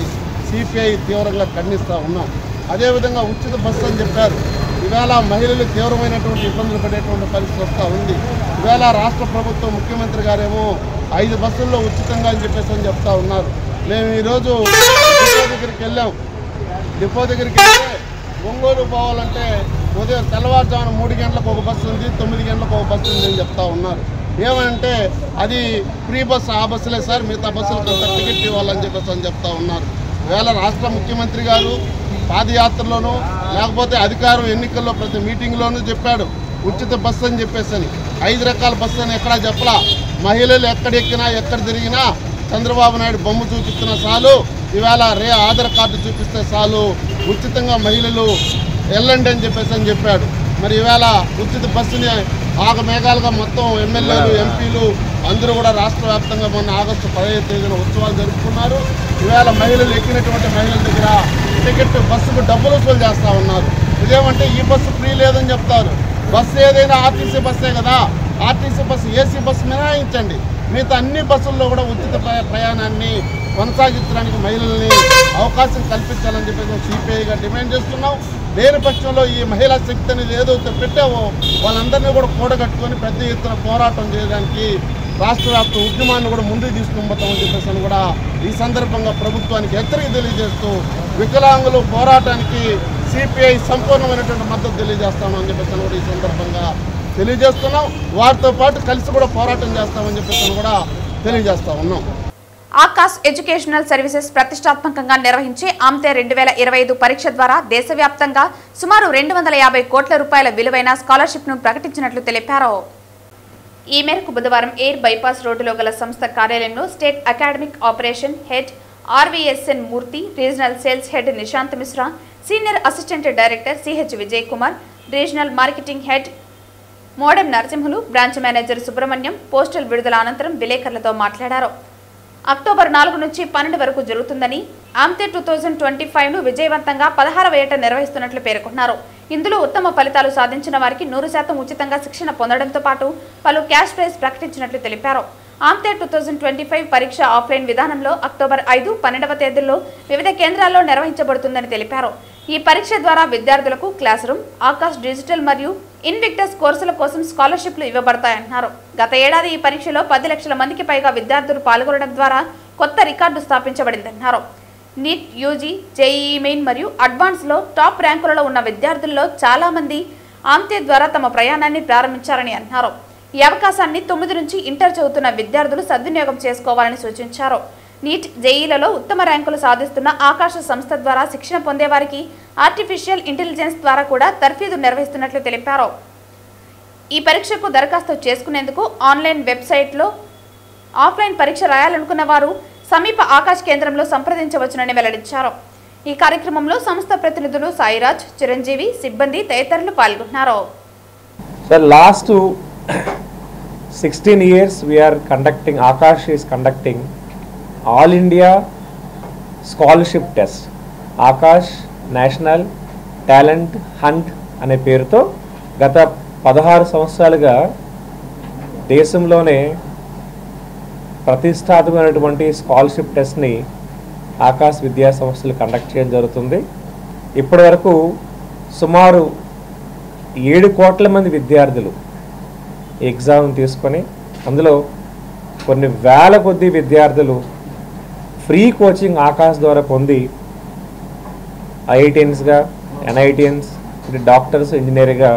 సిపిఐ తీవ్రంగా ఖండిస్తూ ఉన్నాం. అదేవిధంగా ఉచిత బస్సు అని చెప్పారు. ఈవేళ మహిళలు తీవ్రమైనటువంటి ఇబ్బందులు పడేటువంటి పరిస్థితి వస్తూ ఉంది. ఈవేళ రాష్ట్ర ప్రభుత్వం ముఖ్యమంత్రి గారేమో 5 బస్సుల్లో ఉచితంగా అని చెప్పేసి చెప్తా ఉన్నారు. మేము ఈరోజు డిపో దగ్గరికి వెళ్తే ఒంగోలు పోవాలంటే ఉదయం తెల్లవారుజామున 3 గంటలకు ఒక బస్సు ఉంది, 9 గంటలకు ఒక బస్సు ఉంది అని చెప్తా ఉన్నారు. ఏమంటే అది ఫ్రీ బస్సు, ఆ బస్సులే సార్, మిగతా బస్సులకు అంత టికెట్ ఇవ్వాలని చెప్పేసి చెప్తా ఉన్నారు. ఈవేళ రాష్ట్ర ముఖ్యమంత్రి గారు పాదయాత్రలోనూ లేకపోతే అధికారం ఎన్నికల్లో ప్రతి మీటింగ్లోనూ చెప్పాడు ఉచిత బస్సు అని చెప్పేసి. 5 రకాల బస్సు అని ఎక్కడా చెప్పలా. మహిళలు ఎక్కడెక్కినా ఎక్కడ తిరిగినా చంద్రబాబు నాయుడు బొమ్మ చూపిస్తున్న చాలు, ఈవేళ ఆధార్ కార్డు చూపిస్తే చాలు, ఉచితంగా మహిళలు వెళ్ళండి అని చెప్పాడు. మరి ఈవేళ ఉచిత బస్సుని ఆగమేఘాలుగా మొత్తం ఎమ్మెల్యేలు, ఎంపీలు అందరూ కూడా రాష్ట్ర వ్యాప్తంగా మొన్న ఆగస్టు 15వ తేదీన ఉత్సవాలు జరుపుకున్నారు. ఈవేళ మహిళలు ఎక్కినటువంటి మహిళల దగ్గర టికెట్ బస్సుకు డబ్బులు వసూలు చేస్తూ ఉన్నారు. ఇదేమంటే ఈ బస్సు ఫ్రీ లేదని చెప్తారు. బస్సు ఏదైనా ఆర్టీసీ బస్సే కదా, ఆర్టీసీ బస్సు ఏసీ బస్సు మినహాయించండి, మిగతా అన్ని బస్సుల్లో కూడా ఉచిత ప్రయాణాన్ని కొనసాగించడానికి మహిళల్ని అవకాశం కల్పించాలని చెప్పేసి సిపిఐగా డిమాండ్ చేస్తున్నాం. లేని పక్షంలో ఈ మహిళా శక్తి అనేది ఏదైతే పెట్టావో వాళ్ళందరినీ కూడా కూడగట్టుకొని పెద్ద ఎత్తున పోరాటం చేయడానికి రాష్ట్ర వ్యాప్త ఉద్యమాన్ని కూడా ముందుకు తీసుకుని పోతామని చెప్పేసి కూడా ఈ సందర్భంగా ప్రభుత్వానికి హెచ్చరిక తెలియజేస్తూ వికలాంగులు పోరాటానికి సిపిఐ సంపూర్ణమైనటువంటి మద్దతు తెలియజేస్తామని చెప్పేసి కూడా ఈ సందర్భంగా తెలియజేస్తున్నాం. వారితో పాటు కలిసి కూడా పోరాటం చేస్తామని చెప్పేసి కూడా తెలియజేస్తా ఉన్నాం. ఆకాశ్ ఎడ్యుకేషనల్ సర్వీసెస్ ప్రతిష్టాత్మకంగా నిర్వహించే ఆమ్తే 2025 పరీక్ష ద్వారా దేశవ్యాప్తంగా సుమారు 250 కోట్ల రూపాయల విలువైన స్కాలర్షిప్ ను ప్రకటించినట్లు తెలిపారు. ఈ మేరకు బుధవారం ఎయిర్ బైపాస్ రోడ్డులో గల సంస్థ కార్యాలయంలో state academic operation head RVSN Murthy, regional sales head Nishant Mishra, senior assistant director CH Vijay Kumar, regional marketing head Modem Narasimhulu, branch manager Subrahmanyam postal విడుదల అనంతరం విలేకరులతో మాట్లాడారు. అక్టోబర్ 4 నుంచి 12 వరకు జరుగుతుందని, ఆమ్తే 2025ను విజయవంతంగా 16వ ఏట నిర్వహిస్తున్నట్లు పేర్కొన్నారు. ఇందులో ఉత్తమ ఫలితాలు సాధించిన వారికి 100% ఉచితంగా శిక్షణ పొందడంతో పాటు పలు క్యాష్ ప్రైజ్ ప్రకటించినట్లు తెలిపారు. ఆమ్తే 2025 పరీక్ష ఆఫ్లైన్ విధానంలో అక్టోబర్ 5, 12వ తేదీల్లో వివిధ కేంద్రాల్లో నిర్వహించబడుతుందని తెలిపారు. ఈ పరీక్ష ద్వారా విద్యార్థులకు క్లాస్ రూమ్, ఆకాశ్ డిజిటల్ మరియు ఇన్విక్టస్ కోర్సుల కోసం స్కాలర్షిప్లు ఇవ్వబడతాయన్నారు. గత ఏడాది ఈ పరీక్షలో 10 లక్షల మందికి పైగా విద్యార్థులు పాల్గొనడం ద్వారా కొత్త రికార్డు స్థాపించబడిందన్నారు. నీట్, యూజీ, జేఈఈ మెయిన్ మరియు అడ్వాన్స్లో టాప్ ర్యాంకులలో ఉన్న విద్యార్థుల్లో చాలా మంది ఆమ్తే ద్వారా తమ ప్రయాణాన్ని ప్రారంభించారని అన్నారు. ఈ అవకాశాన్ని 9 నుంచి ఇంటర్ చదువుతున్న విద్యార్థులు సద్వినియోగం చేసుకోవాలని సూచించారు. నీట్ జేఈలలో ఉత్తమ ర్యాంకులు సాధిస్తున్న ఆకాశ సంస్థ ద్వారా శిక్షణ పొందేవారికి ఆర్టిఫిషియల్ ఇంటెలిజెన్స్ ద్వారా కూడా తర్ఫీదు నిర్వహిస్తున్నట్లు తెలిపారు. ఈ పరీక్షకు దరఖాస్తు చేసుకునేందుకు ఆన్లైన్ వెబ్సైట్లో ఆఫ్లైన్ పరీక్ష రాయాలనుకున్న వారు సమీప ఆకాశ్ కేంద్రంలో సంప్రదించవచ్చునని వెల్లడించారు. ఈ కార్యక్రమంలో సంస్థ ప్రతినిధులు సాయిరాజ్, చిరంజీవి, సిబ్బంది తదితరులు పాల్గొన్నారు. So last 16 years we are conducting, Akash is conducting All India Scholarship Test, Akash National Talent Hunt అనే పేరుతో గత 16 సంవత్సరాలుగా దేశంలోనే ప్రతిష్టాత్మకమైనటువంటి స్కాలర్షిప్ టెస్ట్ని ఆకాశ్ విద్యా సంస్థలు కండక్ట్ చేయడం జరుగుతుంది. ఇప్పటి వరకు సుమారు 7 కోట్ల మంది విద్యార్థులు ఎగ్జామ్ తీసుకొని అందులో కొన్ని వేల కొద్ది విద్యార్థులు ఫ్రీ కోచింగ్ ఆకాశ్ ద్వారా పొంది ఐఐటియన్స్గా, ఎన్ఐటియన్స్, డాక్టర్స్, ఇంజనీర్గా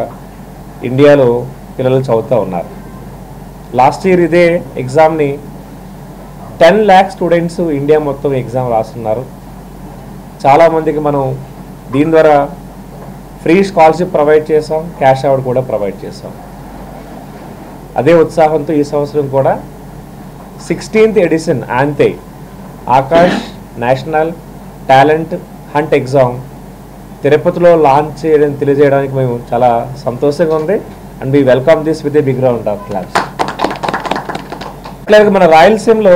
ఇండియాలో పిల్లలు చదువుతూ ఉన్నారు. లాస్ట్ ఇయర్ ఇదే ఎగ్జామ్ని 10 lakh స్టూడెంట్స్ ఇండియా మొత్తం ఎగ్జామ్ రాస్తున్నారు. చాలామందికి మనం దీని ద్వారా ఫ్రీ స్కాలర్షిప్ ప్రొవైడ్ చేసాం, క్యాష్ అవార్డ్ కూడా ప్రొవైడ్ చేసాం. అదే ఉత్సాహంతో ఈ సంవత్సరం కూడా 16th ఎడిషన్ ఆంతే Aakash national talent hunt exam తిరుపతిలో లాంచ్ చేయడం తెలియజేయడానికి మేము చాలా సంతోషంగా ఉంది. And we welcome this with a big round of claps. అట్లాగే మన రాయలసీమలో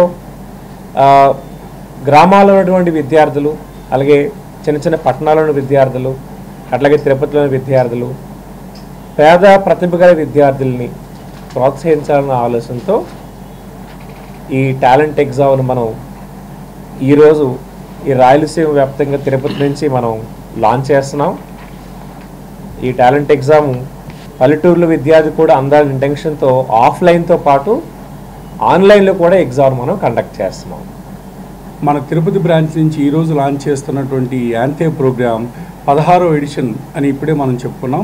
గ్రామాల్లో ఉన్నటువంటి విద్యార్థులు, అలాగే చిన్న చిన్న పట్టణాల్లోని విద్యార్థులు, అట్లాగే తిరుపతిలోని విద్యార్థులు, పేద ప్రతిభ గల విద్యార్థుల్ని ప్రోత్సహించాలన్న ఆలోచనతో ఈ టాలెంట్ ఎగ్జామ్ను మనం ఈరోజు ఈ రాయలసీమ వ్యాప్తంగా తిరుపతి నుంచి మనం లాంచ్ చేస్తున్నాం. ఈ టాలెంట్ ఎగ్జామ్ పల్లెటూరులో విద్యార్థి కూడా అందాలని ఇంటెన్షన్తో ఆఫ్లైన్తో పాటు ఆన్లైన్లో కూడా ఎగ్జామ్ మనం కండక్ట్ చేస్తున్నాం. మన తిరుపతి బ్రాంచ్ నుంచి ఈరోజు లాంచ్ చేస్తున్నటువంటి యాంతే ప్రోగ్రామ్ 16వ ఎడిషన్ అని ఇప్పుడే మనం చెప్పుకున్నాం.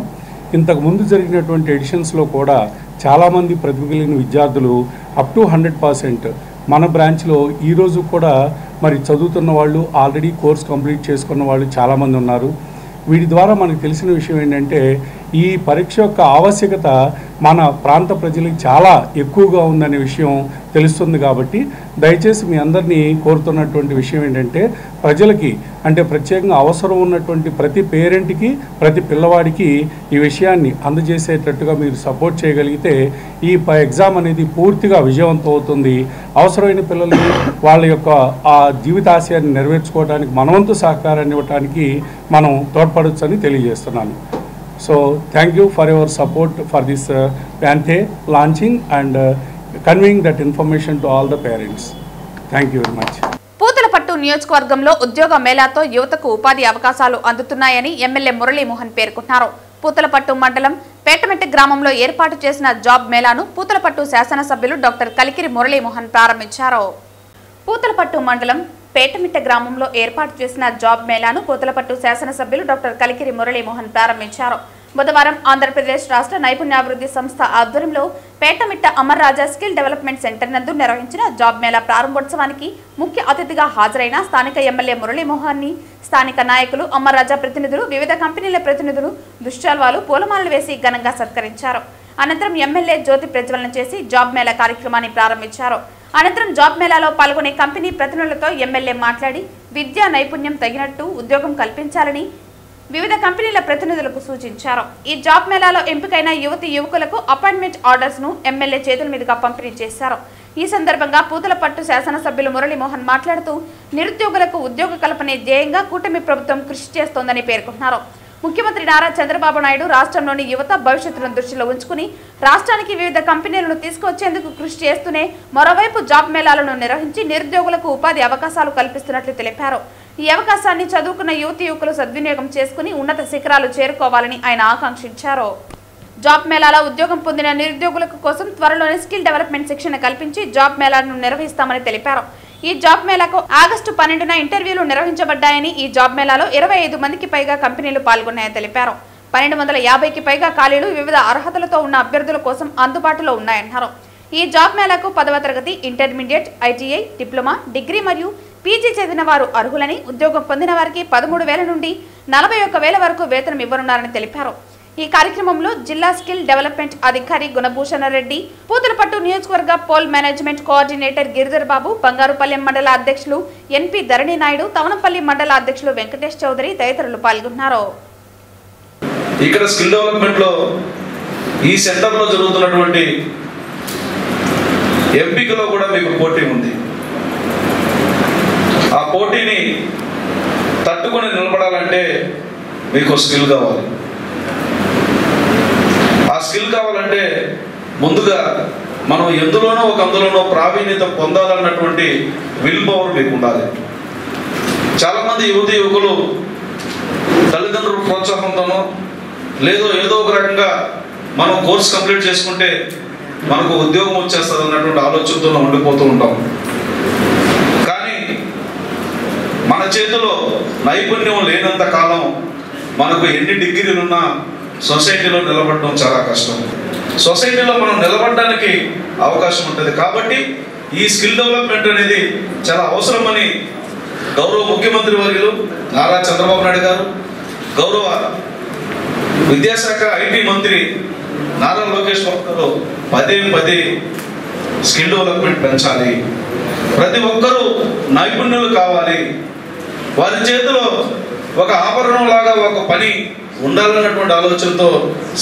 ఇంతకుముందు జరిగినటువంటి ఎడిషన్స్లో కూడా చాలామంది ప్రతిభ కలిగిన విద్యార్థులు అప్ టు 100% మన బ్రాంచ్లో ఈరోజు కూడా మరి చదువుతున్న వాళ్ళు, ఆల్రెడీ కోర్స్ కంప్లీట్ చేసుకున్న వాళ్ళు చాలామంది ఉన్నారు. వీటి ద్వారా మనకు తెలిసిన విషయం ఏంటంటే ఈ పరీక్ష యొక్క ఆవశ్యకత మన ప్రాంత ప్రజలకు చాలా ఎక్కువగా ఉందనే విషయం తెలుస్తుంది. కాబట్టి దయచేసి మీ అందరినీ కోరుతున్నటువంటి విషయం ఏంటంటే ప్రజలకి, అంటే ప్రత్యేకంగా అవసరం ఉన్నటువంటి ప్రతి పేరెంట్కి, ప్రతి పిల్లవాడికి ఈ విషయాన్ని అందజేసేటట్టుగా మీరు సపోర్ట్ చేయగలిగితే ఈ ఎగ్జామ్ అనేది పూర్తిగా విజయవంతం అవుతుంది. అవసరమైన పిల్లల్ని వాళ్ళ యొక్క ఆ జీవితాశయాన్ని నెరవేర్చుకోవడానికి మనవంతు సహకారాన్ని ఇవ్వడానికి మనం తోడ్పడొచ్చని తెలియజేస్తున్నాను. So thank you for your support for this Panthe launching and conveying that information to all the parents. Thank you very much. Puthalapattu నియోజకవర్గంలో ఉద్యోగ మేళాతో యువతకు ఉపాధి అవకాశాలు అందుతున్నాయని ఎమ్మెల్యే మురళీమోహన్ పేర్కొన్నారు. పూతలపట్టు మండలం పేటమెట్ట గ్రామంలో ఏర్పాటు చేసిన జాబ్ మేళాను పూతలపట్టు శాసనసభ్యులు డాక్టర్ కలికిరి మురళీమోహన్ ప్రారంభించారు. పూతలపట్టు మండలం పేటమిట్ట గ్రామంలో ఏర్పాటు చేసిన జాబ్ మేళాను పూతలపట్టు శాసనసభ్యులు డాక్టర్ కలికిరి మురళీమోహన్ ప్రారంభించారు. బుధవారం ఆంధ్రప్రదేశ్ రాష్ట్ర నైపుణ్యాభివృద్ధి సంస్థ ఆధ్వర్యంలో పేటమిట్ట అమర్ రాజా స్కిల్ డెవలప్మెంట్ సెంటర్ నందు నిర్వహించిన జాబ్ మేళా ప్రారంభోత్సవానికి ముఖ్య అతిథిగా హాజరైన స్థానిక ఎమ్మెల్యే మురళీమోహన్ ని స్థానిక నాయకులు, అమర్ రాజా ప్రతినిధులు, వివిధ కంపెనీల ప్రతినిధులు దుశ్శాల్వాలు, పూలమాలలు వేసి ఘనంగా సత్కరించారు. అనంతరం ఎమ్మెల్యే జ్యోతి ప్రజ్వలన చేసి జాబ్ మేళా కార్యక్రమాన్ని ప్రారంభించారు. అనంతరం జాబ్ మేళాలో పాల్గొనే కంపెనీ ప్రతినిధులతో ఎమ్మెల్యే మాట్లాడి విద్యా నైపుణ్యం తగినట్టు ఉద్యోగం కల్పించాలని వివిధ కంపెనీల ప్రతినిధులకు సూచించారు. ఈ జాబ్ మేళాలో ఎంపికైన యువకులకు అపాయింట్మెంట్ ఆర్డర్స్ ను ఎమ్మెల్యే చేతుల మీదుగా పంపిణీ చేశారు. ఈ సందర్భంగా పూతలపట్టు శాసనసభ్యులు మురళీమోహన్ మాట్లాడుతూ నిరుద్యోగులకు ఉద్యోగ కల్పనే ధ్యేయంగా కూటమి ప్రభుత్వం కృషి చేస్తోందని పేర్కొన్నారు. ముఖ్యమంత్రి నారా చంద్రబాబు నాయుడు రాష్ట్రంలోని యువత భవిష్యత్తును దృష్టిలో ఉంచుకుని రాష్ట్రానికి వివిధ కంపెనీలను తీసుకొచ్చేందుకు కృషి చేస్తూనే మరోవైపు జాబ్ మేళాలను నిర్వహించి నిరుద్యోగులకు ఉపాధి అవకాశాలు కల్పిస్తున్నట్లు తెలిపారు. ఈ అవకాశాన్ని చదువుకున్న యువకులు సద్వినియోగం చేసుకుని ఉన్నత శిఖరాలు చేరుకోవాలని ఆయన ఆకాంక్షించారు. జాబ్ మేళాలో ఉద్యోగం పొందిన నిరుద్యోగులకు కోసం త్వరలోనే స్కిల్ డెవలప్మెంట్ శిక్షణ కల్పించి జాబ్ మేళాలను నిర్వహిస్తామని తెలిపారు. ఈ జాబ్ మేళాకు ఆగస్టు 12న ఇంటర్వ్యూలు నిర్వహించబడ్డాయని, ఈ జాబ్ మేళాలో 25 మందికి పైగా కంపెనీలు పాల్గొన్నాయని తెలిపారు. 1250కి పైగా ఖాళీలు వివిధ అర్హతలతో ఉన్న అభ్యర్థుల కోసం అందుబాటులో ఉన్నాయన్నారు. ఈ జాబ్ మేళాకు 10వ తరగతి, ఇంటర్మీడియట్, ఐటీఐ, డిప్లొమా, డిగ్రీ మరియు పీజీ చదివిన వారు అర్హులని, ఉద్యోగం పొందిన వారికి 13,000 నుండి 41,000 వరకు వేతనం ఇవ్వనున్నారని తెలిపారు. ఈ కార్యక్రమంలో జిల్లా స్కిల్ డెవలప్మెంట్ అధికారి గుణభూషణ రెడ్డి, పూతలపట్టు నియోజకవర్గ పోల్ మేనేజ్మెంట్ కోఆర్డినేటర్ గిరిధర్ బాబు, బంగారుపల్లెం మండల అధ్యక్షులు ఎన్పి ధరణి నాయుడు, తవనంపల్లి మండల అధ్యక్షులు వెంకటేష్ చౌదరి తదితరులు పాల్గొన్నారు. ఇక్కడ స్కిల్ డెవలప్మెంట్ లో ఈ సెంటర్ లో జరుగుతున్నటువంటి ఎంపికలో కూడా మీకు పోటీ ఉంది. ఆ పోటీని తట్టుకొని నిలబడాలంటే మీకు స్కిల్ కావాలి. ఆ స్కిల్ కావాలంటే ముందుగా మనం ఎందులోనో ఒక అందులోనో ప్రావీణ్యత పొందాలన్నటువంటి విల్ పవర్ మీకు ఉండాలి. చాలామంది యువతి యువకులు తల్లిదండ్రుల ప్రోత్సాహంతోనో లేదో ఏదో ఒక రకంగా మనం కోర్స్ కంప్లీట్ చేసుకుంటే మనకు ఉద్యోగం వచ్చేస్తుంది అన్నటువంటి ఆలోచనతో ఉండిపోతూ ఉంటాం. కానీ మన చేతిలో నైపుణ్యం లేనంత కాలం మనకు ఎన్ని డిగ్రీలున్నా సొసైటీలో నిలబడడం చాలా కష్టం. సొసైటీలో మనం నిలబడడానికి అవకాశం ఉంటుంది. కాబట్టి ఈ స్కిల్ డెవలప్మెంట్ అనేది చాలా అవసరమని గౌరవ ముఖ్యమంత్రి వర్యులు నారా చంద్రబాబు నాయుడు గారు, గౌరవ విద్యాశాఖ ఐటీ మంత్రి నారా లోకేష్ బాబు గారు పదే స్కిల్ డెవలప్మెంట్ పెంచాలి, ప్రతి ఒక్కరూ నైపుణ్యులు కావాలి, వారి చేతిలో ఒక ఆభరణం లాగా ఒక పని ఉండాలన్నటువంటి ఆలోచనతో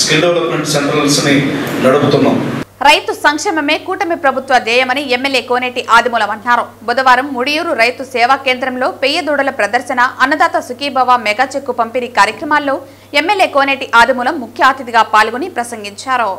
స్కిల్ డెవలప్మెంట్ సెంటర్స్ని నడుపుతున్నాం. రైతు సంక్షేమమే కూటమి ప్రభుత్వ ధ్యేయమని ఎమ్మెల్యే కోనేటి ఆదిమూలం అన్నారు. బుధవారం ముడియూరు రైతు సేవా కేంద్రంలో పెయ్య దూడల ప్రదర్శన, అన్నదాత సుఖీభవ మెగా చెక్కు పంపిణీ కార్యక్రమాల్లో ఎమ్మెల్యే కోనేటి ఆదిమూలం ముఖ్య అతిథిగా పాల్గొని ప్రసంగించారు.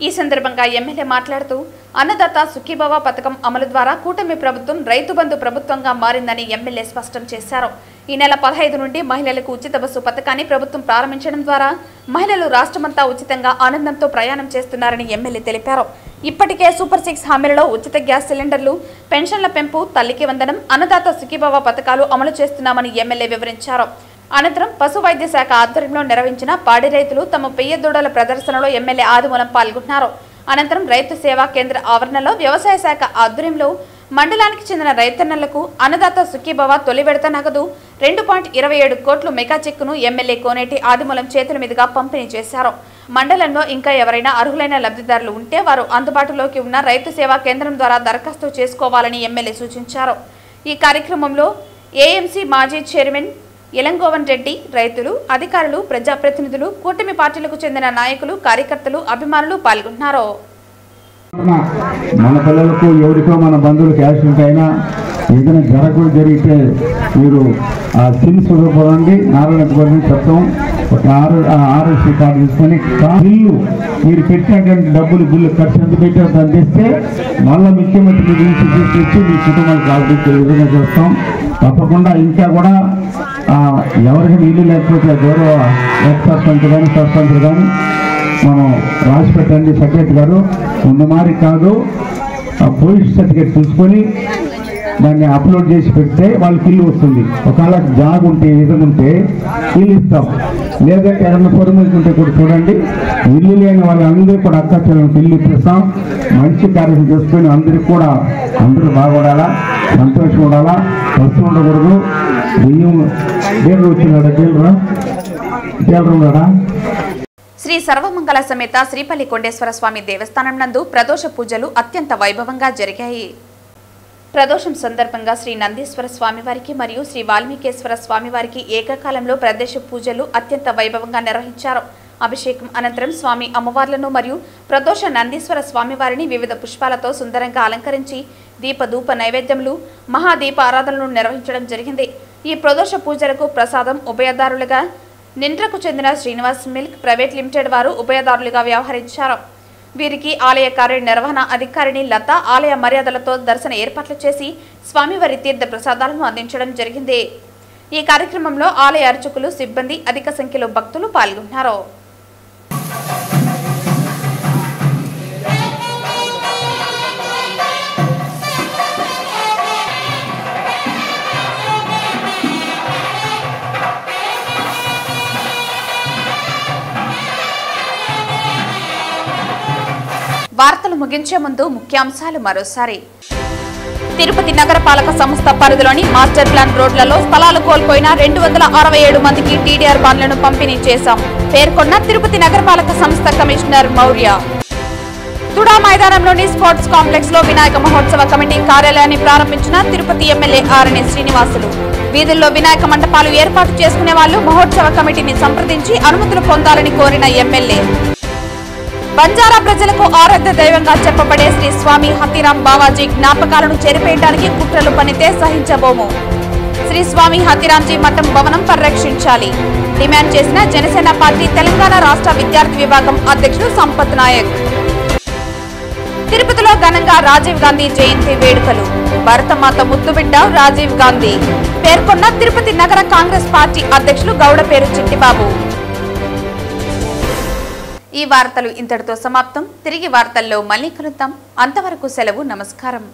ఈ సందర్భంగా ఎమ్మెల్యే మాట్లాడుతూ అన్నదాత సుఖీభవ పథకం అమలు ద్వారా కూటమి ప్రభుత్వం రైతు బంధు ప్రభుత్వంగా మారిందని ఎమ్మెల్యే స్పష్టం చేశారు. ఈ నెల 15 నుండి మహిళలకు ఉచిత బస్సు పథకాన్ని ప్రభుత్వం ప్రారంభించడం ద్వారా మహిళలు రాష్ట్రమంతా ఉచితంగా ఆనందంతో ప్రయాణం చేస్తున్నారని ఎమ్మెల్యే తెలిపారు. ఇప్పటికే సూపర్ 6 హామీలలో ఉచిత గ్యాస్ సిలిండర్లు, పెన్షన్ల పెంపు, తల్లికి వందనం, అన్నదాత సుఖీభవ పథకాలు అమలు చేస్తున్నామని ఎమ్మెల్యే వివరించారు. అనంతరం పశు వైద్య శాఖ ఆధ్వర్యంలో నిర్వహించిన పాడి రైతులు తమ పెయ్య దూడల ప్రదర్శనలో ఎమ్మెల్యే ఆదిమూలం పాల్గొన్నారు. అనంతరం రైతు సేవా కేంద్ర ఆవరణలో వ్యవసాయ శాఖ ఆధ్వర్యంలో మండలానికి చెందిన రైతన్నలకు అన్నదాత సుఖీభవ తొలి విడత నగదు 2.27 కోట్ల మెగా చెక్కును ఎమ్మెల్యే కోనేటి ఆదిమూలం చేతుల మీదుగా పంపిణీ చేశారు. మండలంలో ఇంకా ఎవరైనా అర్హులైన లబ్ధిదారులు ఉంటే వారు అందుబాటులోకి ఉన్న రైతు సేవా కేంద్రం ద్వారా దరఖాస్తు చేసుకోవాలని ఎమ్మెల్యే సూచించారు. ఈ కార్యక్రమంలో ఏఎంసీ మాజీ చైర్మన్ ఎలంగోవన్ రెడ్డి, రైతులు, అధికారులు, ప్రజాప్రతినిధులు, కూటమి పార్టీలకు చెందిన నాయకులు, కార్యకర్తలు, అభిమానులు పాల్గొన్నారు. మన పిల్లలకు ఎవరికో మన బంధువులకు యాక్సిడెంట్ అయినా ఏదైనా జరిగితే మీరు ఆ సిమ్స్ పోరండి, నారాయణ చెప్తాం. ఒక ఆర్ఎస్సీ కార్డు తీసుకొని బిల్లు మీరు పెట్టినటువంటి డబ్బులు బిల్లు ఖర్చు ఎంత పెట్టారో దాన్ని తెస్తే మళ్ళీ ముఖ్యమంత్రి నుంచి తీసుకొచ్చి మీ కుటుంబాలకు ఆర్థిక విధంగా చేస్తాం. తప్పకుండా ఇంకా కూడా ఎవరికి ఇల్లు లేకపోతే గౌరవ ఎక్స్ సర్పంచ్ కానీ సర్పంచ్ కానీ మనం రాసి పెట్టండి. సెక్రటరీ గారు ఉన్నమారి కాదు, పోలీస్ సర్టిఫికేట్ తీసుకొని దాన్ని అప్లోడ్ చేసి పెడితే వాళ్ళకి ఇల్లు వస్తుంది. ఒకవేళ జాబ్ ఉంటే ఎదుగుంటే ఇల్లు ఇస్తాం, లేదంటే ఏదన్నా పొరుముంటే కూడా చూడండి. ఇల్లు లేని వాళ్ళందరికీ కూడా అక్క చెల్లెలకు ఇల్లు ఇప్పిస్తాం. మంచి కార్యక్రమం చేసుకొని అందరూ బాగుండాలా, సంతోషం ఉండాలా, వస్తూ ఉండకూడదు. బియ్యం దేవుడు వచ్చినాడా దేవుడు ఉన్నాడా. శ్రీ సర్వమంగళ సమేత శ్రీపల్లి కొండేశ్వర స్వామి దేవస్థానం నందు ప్రదోష పూజలు అత్యంత వైభవంగా జరిగాయి. ప్రదోషం సందర్భంగా శ్రీ నందీశ్వర స్వామివారికి మరియు శ్రీ వాల్మీకేశ్వర స్వామివారికి ఏకకాలంలో ప్రదోష పూజలు అత్యంత వైభవంగా నిర్వహించారు. అభిషేకం అనంతరం స్వామి అమ్మవార్లను మరియు ప్రదోష నందీశ్వర స్వామివారిని వివిధ పుష్పాలతో సుందరంగా అలంకరించి దీపధూప నైవేద్యములు, మహాదీప ఆరాధనలు నిర్వహించడం జరిగింది. ఈ ప్రదోష పూజలకు ప్రసాదం ఉభయదారులుగా నిండ్రకు చెందిన శ్రీనివాస్ మిల్క్ ప్రైవేట్ లిమిటెడ్ వారు ఉభయదారులుగా వ్యవహరించారు. వీరికి ఆలయ కార్యనిర్వహణ అధికారిని లత ఆలయ మర్యాదలతో దర్శన ఏర్పాట్లు చేసి స్వామివారి తీర్థ ప్రసాదాలను అందించడం జరిగింది. ఈ కార్యక్రమంలో ఆలయ అర్చకులు, సిబ్బంది, అధిక సంఖ్యలో భక్తులు పాల్గొన్నారు. వార్తలు ముగించే ముందు ముఖ్యాంశాలు మరోసారి. తిరుపతి నగరపాలక సంస్థ పరిధిలోని మాస్టర్ ప్లాన్ రోడ్లలో స్థలాలు కోల్పోయిన 267 మందికి టీడీఆర్ బాండ్లను పంపిణీ చేశాం పేర్కొన్న తిరుపతి నగరపాలక సంస్థ కమిషనర్ మౌర్య. తుడా మైదానంలోని స్పోర్ట్స్ కాంప్లెక్స్ లో వినాయక మహోత్సవ కమిటీ కార్యాలయాన్ని ప్రారంభించిన తిరుపతి ఎమ్మెల్యే ఆరణి శ్రీనివాసులు. వీధుల్లో వినాయక మండపాలు ఏర్పాటు చేసుకునే వాళ్లు మహోత్సవ కమిటీని సంప్రదించి అనుమతులు పొందాలని కోరిన ఎమ్మెల్యే. బంజారా ప్రజలకు ఆరాధ్య దైవంగా చెప్పబడే శ్రీ స్వామి హతీరాం బావాజీ జ్ఞాపకాలను చెరిపేయడానికి కుట్రలు పనితే సహించబోము. శ్రీ స్వామి హతీరాంజీ మఠం భవనం పరిరక్షించాలి డిమాండ్ చేసిన జనసేన పార్టీ తెలంగాణ రాష్ట్ర విద్యార్థి విభాగం అధ్యక్షుడు సంపత్ నాయక్. తిరుపతిలో ఘనంగా రాజీవ్ గాంధీ జయంతి వేడుకలు. భరతమాత ముద్దుబిడ్డ రాజీవ్ గాంధీ పేర్కొన్న తిరుపతి నగర కాంగ్రెస్ పార్టీ అధ్యక్షులు గౌడపేరు చిట్టిబాబు. ఈ వార్తలు ఇంతటితో సమాప్తం. తిరిగి వార్తల్లో మళ్ళీ కలుద్దాం. అంతవరకు సెలవు. నమస్కారం.